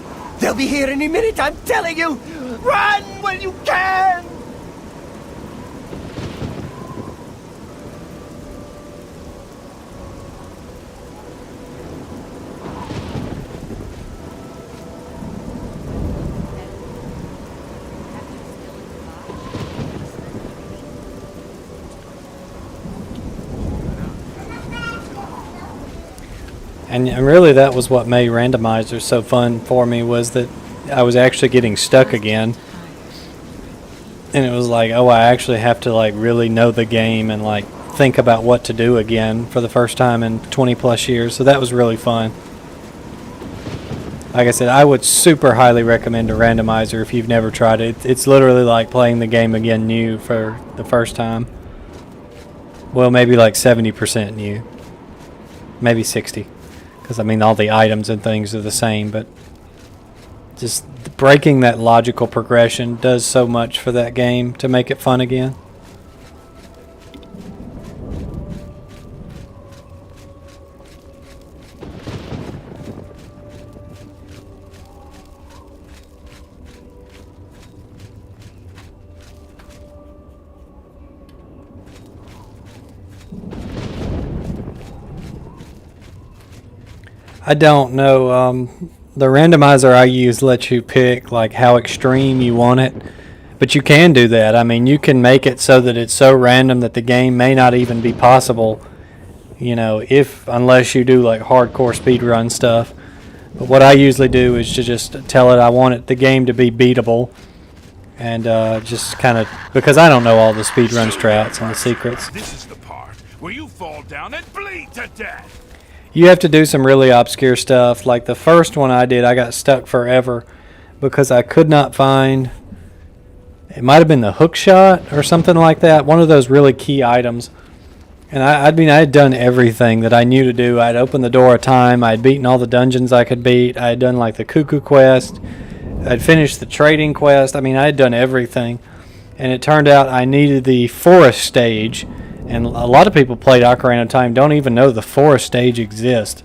They'll be here any minute, I'm telling you! Run when you can! And really that was what made randomizers so fun for me, was that I was actually getting stuck again. And it was like, oh, I actually have to like really know the game and like think about what to do again for the first time in 20 plus years. So that was really fun. Like I said, I would super highly recommend a randomizer if you've never tried it. It's literally like playing the game again new for the first time. Well, maybe like 70% new. Maybe 60. Because, I mean, all the items and things are the same, but just breaking that logical progression does so much for that game to make it fun again. I don't know. The randomizer I use lets you pick like how extreme you want it, but you can do that. I mean, you can make it so that it's so random that the game may not even be possible, you know, unless you do like hardcore speedrun stuff. But what I usually do is to just tell it I want the game to be beatable, and just kind of, because I don't know all the speedrun strats and the secrets. This is the part where you fall down and bleed to death. You have to do some really obscure stuff. Like the first one I did, I got stuck forever because I could not find, it might have been the hook shot or something like that, one of those really key items. And I mean, I had done everything that I knew to do. I'd opened the door a time, I'd beaten all the dungeons I could beat, I had done like the cuckoo quest, I'd finished the trading quest. I mean, I had done everything. And it turned out I needed the forest stage. And a lot of people played Ocarina of Time don't even know the forest stage exists.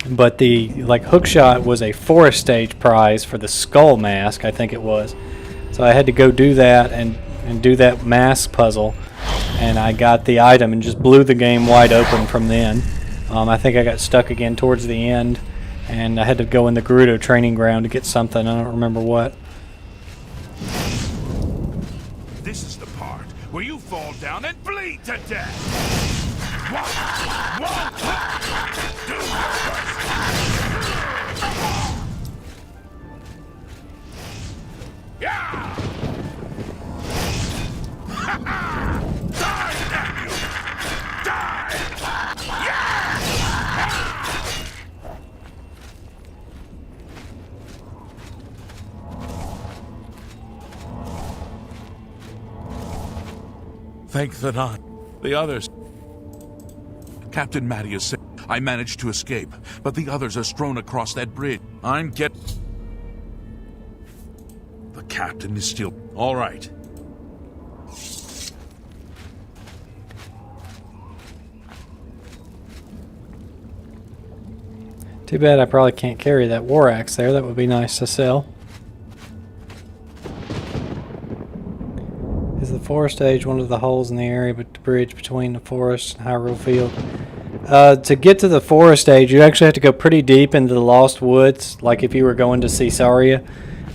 But the hookshot was a forest stage prize for the skull mask, I think it was. So I had to go do that and do that mask puzzle. And I got the item and just blew the game wide open from then. I think I got stuck again towards the end. And I had to go in the Gerudo training ground to get something. I don't remember what. This is the part where you fall down and bleed to death. Do your best. Yeah! Die, damn you! Die! Yeah! Thank the Nod. The others. Captain Matty is safe. I managed to escape, but the others are strewn across that bridge. The captain is still... All right. Too bad I probably can't carry that war axe there. That would be nice to sell. Is the forest stage one of the holes in the area but the bridge between the forest and Hyrule Field? To get to the forest age, you actually have to go pretty deep into the Lost Woods, like if you were going to Caesarea.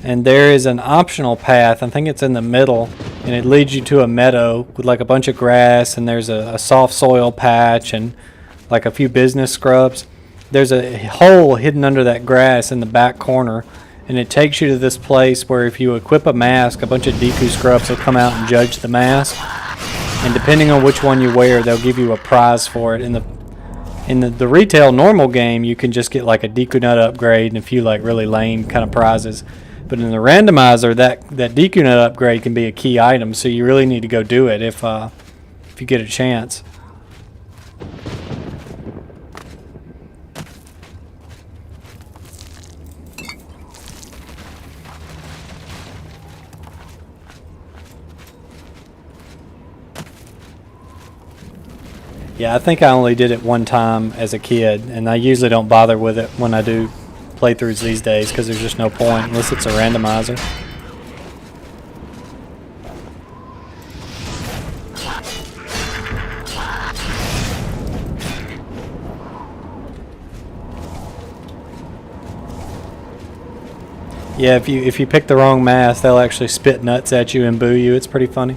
And there is an optional path, I think it's in the middle, and it leads you to a meadow with like a bunch of grass, and there's a soft soil patch and like a few business scrubs. There's a hole hidden under that grass in the back corner, and it takes you to this place where if you equip a mask, a bunch of Deku scrubs will come out and judge the mask. And depending on which one you wear, they'll give you a prize for it. In the retail normal game, you can just get like a Deku Nut upgrade and a few like really lame kind of prizes. But in the randomizer, that Deku Nut upgrade can be a key item, so you really need to go do it if you get a chance. Yeah, I think I only did it one time as a kid, and I usually don't bother with it when I do playthroughs these days because there's just no point unless it's a randomizer. Yeah, if you pick the wrong mask, they'll actually spit nuts at you and boo you. It's pretty funny.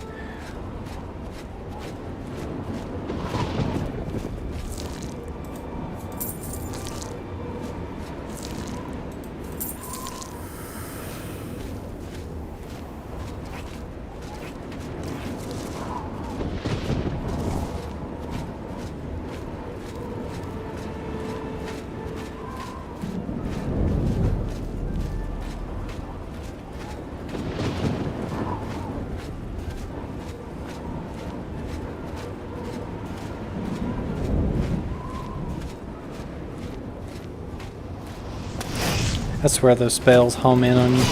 That's where those spells home in on you.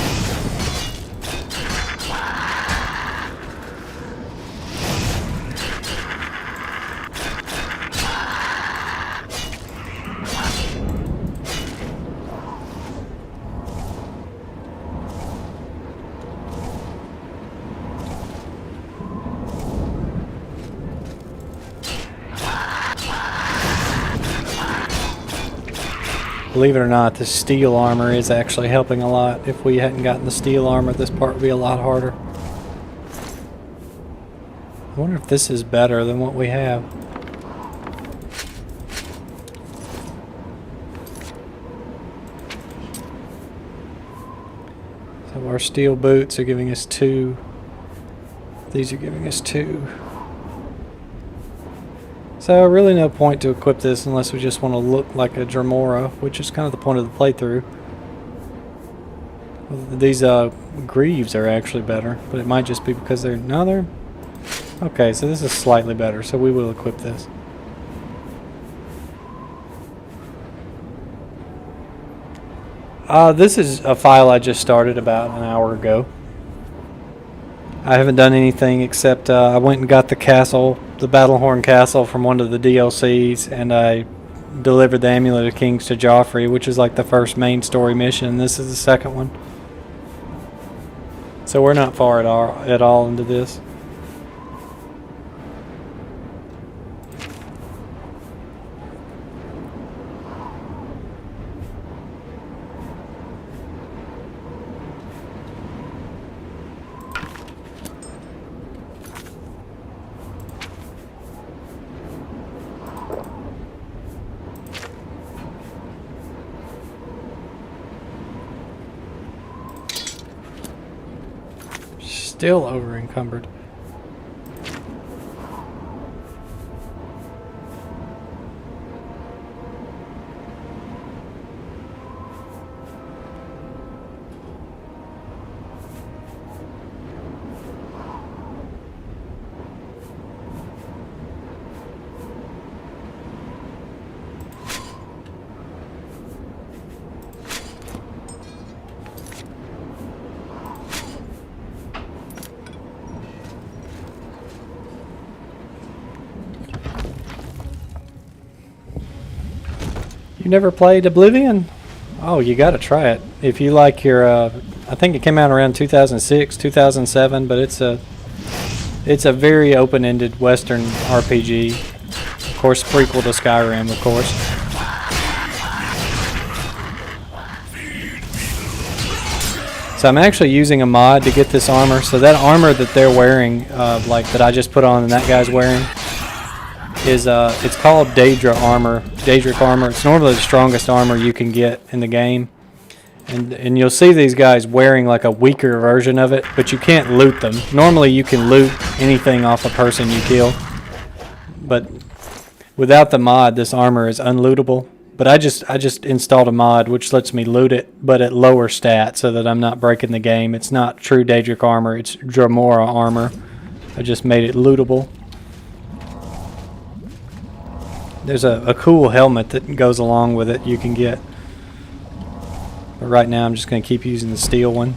Believe it or not, the steel armor is actually helping a lot. If we hadn't gotten the steel armor, this part would be a lot harder. I wonder if this is better than what we have. So our steel boots are giving us 2. These are giving us 2. So really no point to equip this unless we just want to look like a Dremora, which is kind of the point of the playthrough. These greaves are actually better, but it might just be because they're... No, they're... Okay, so this is slightly better, so we will equip this. This is a file I just started about an hour ago. I haven't done anything except I went and got the castle, the Battlehorn Castle from one of the DLCs, and I delivered the Amulet of Kings to Joffrey, which is like the first main story mission, and this is the second one. So we're not far at all into this. Still over encumbered. You never played Oblivion? Oh, you gotta try it. If you like your, I think it came out around 2006, 2007, but it's a very open-ended Western RPG. course, prequel to Skyrim, of course. So I'm actually using a mod to get this armor. So that armor that they're wearing, like that I just put on and that guy's wearing, is it's called Daedra armor. Daedric armor. It's normally the strongest armor you can get in the game. And you'll see these guys wearing like a weaker version of it, but you can't loot them. Normally you can loot anything off a person you kill, but without the mod, this armor is unlootable. But I just installed a mod which lets me loot it, but at lower stats, so that I'm not breaking the game. It's not true Daedric armor; it's Dremora armor. I just made it lootable. There's a cool helmet that goes along with it you can get. But right now I'm just going to keep using the steel one.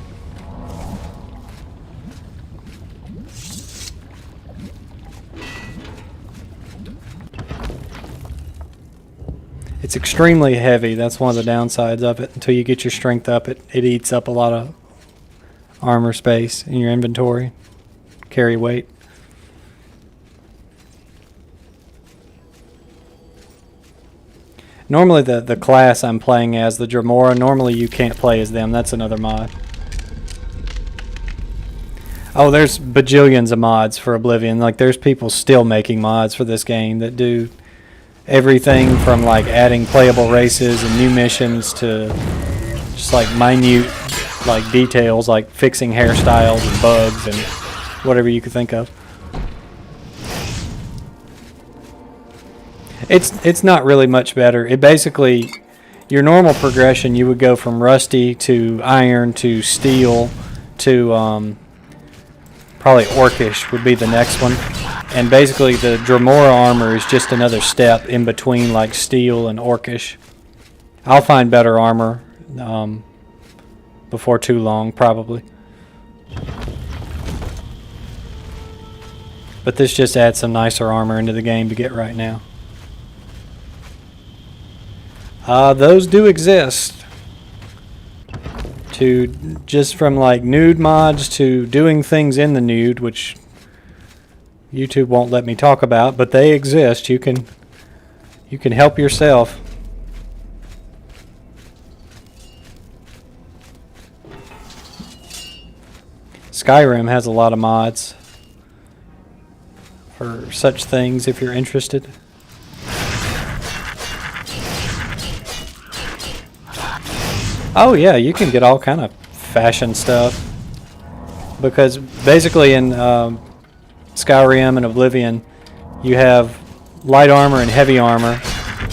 It's extremely heavy. That's one of the downsides of it. Until you get your strength up, it eats up a lot of armor space in your inventory. Carry weight. Normally the class I'm playing as, the Dremora, normally you can't play as them. That's another mod. Oh, there's bajillions of mods for Oblivion. Like, there's people still making mods for this game that do everything from like adding playable races and new missions to just like minute like details like fixing hairstyles and bugs and whatever you could think of. It's not really much better. It basically, your normal progression, you would go from rusty to iron to steel to probably orcish would be the next one. And basically the Dremora armor is just another step in between like steel and orcish. I'll find better armor before too long, probably. But this just adds some nicer armor into the game to get right now. Those do exist. To just from like nude mods to doing things in the nude, which YouTube won't let me talk about, but they exist. You can help yourself. Skyrim has a lot of mods for such things if you're interested. Oh yeah, you can get all kind of fashion stuff, because basically in Skyrim and Oblivion you have light armor and heavy armor,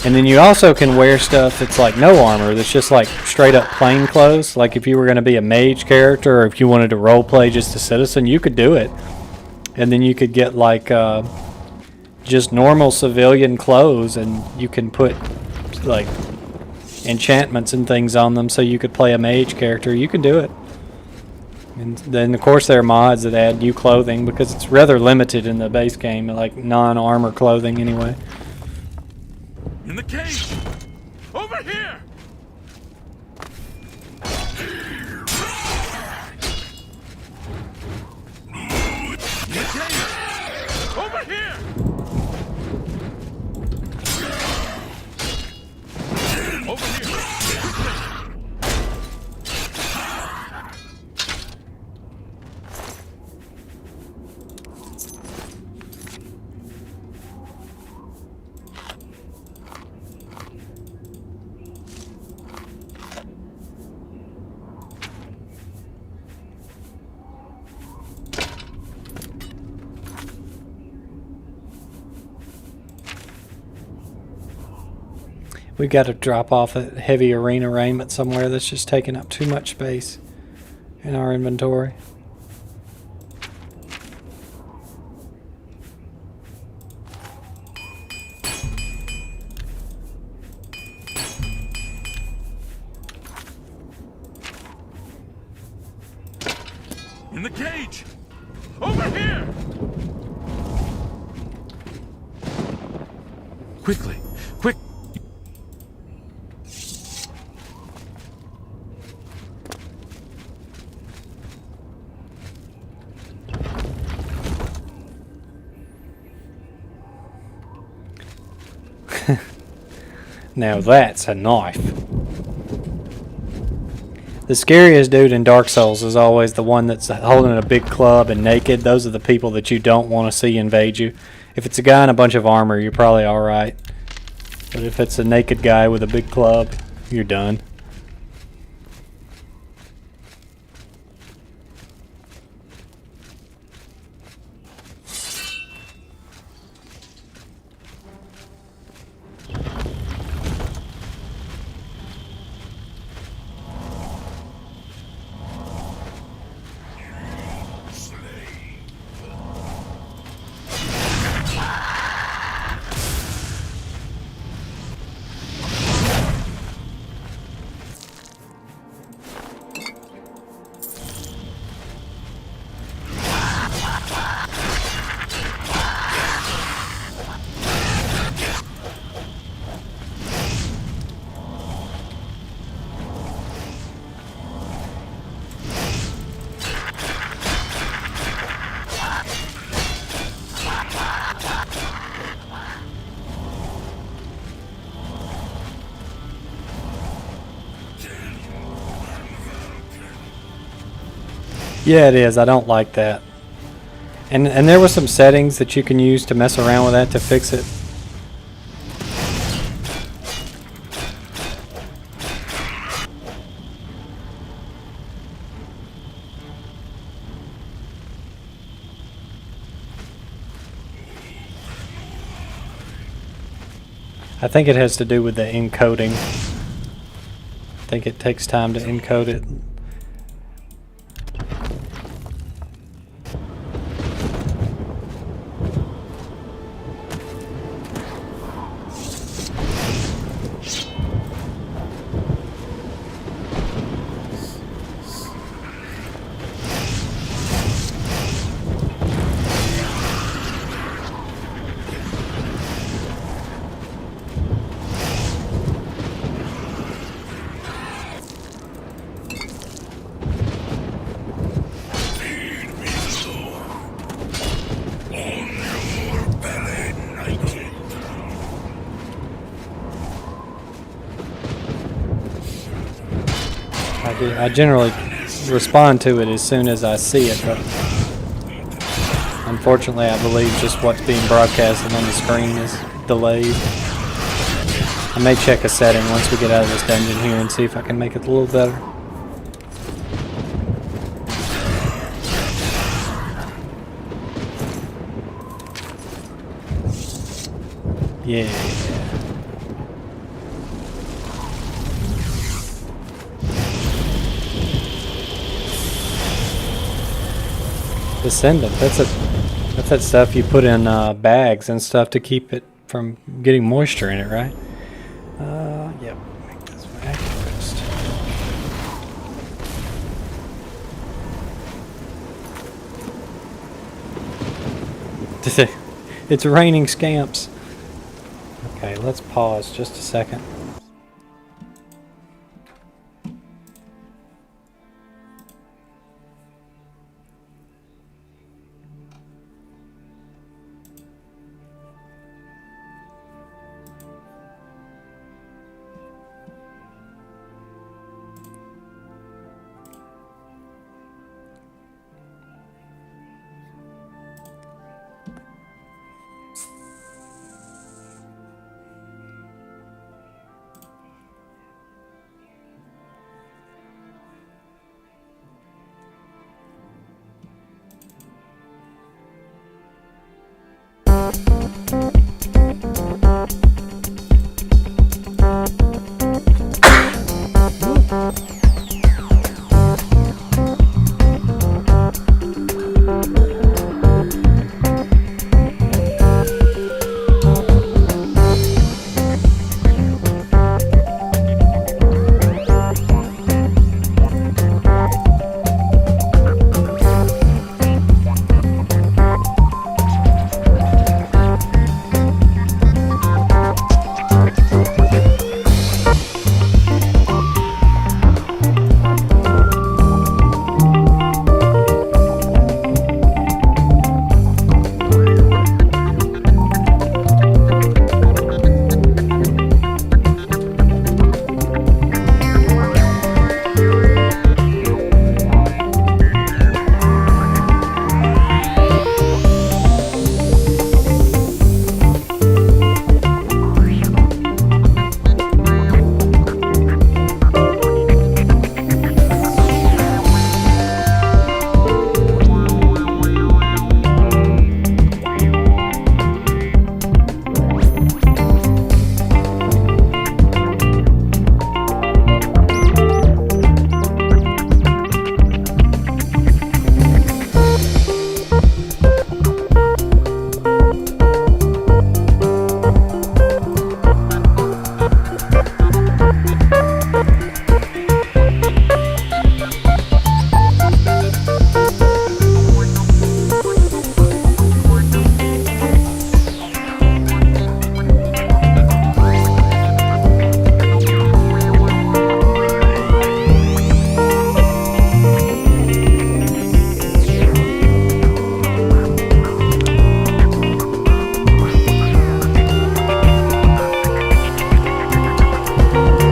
and then you also can wear stuff that's like no armor, that's just like straight up plain clothes. Like if you were going to be a mage character, or if you wanted to roleplay just a citizen, you could do it. And then you could get like just normal civilian clothes, and you can put like enchantments and things on them so you could play a mage character. You can do it. And then of course there are mods that add new clothing, because it's rather limited in the base game, like non-armor clothing anyway. In the cage! Over here! In the cage! Over here! Over here! We got to drop off a heavy arena raiment somewhere that's just taking up too much space in our inventory. In the cage! Over here! Quickly! Quick! Now that's a knife. The scariest dude in Dark Souls is always the one that's holding a big club and naked. Those are the people that you don't want to see invade you. If it's a guy in a bunch of armor, you're probably alright. But if it's a naked guy with a big club, you're done. Yeah, it is. I don't like that. And there were some settings that you can use to mess around with that to fix it. I think it has to do with the encoding. I think it takes time to encode it. I generally respond to it as soon as I see it, but unfortunately I believe just what's being broadcasted on the screen is delayed. I may check a setting once we get out of this dungeon here and see if I can make it a little better. Yeah. Descendant, that's that stuff you put in bags and stuff to keep it from getting moisture in it, right? Yep. Make this vacuum. It's raining scamps. Okay, let's pause just a second.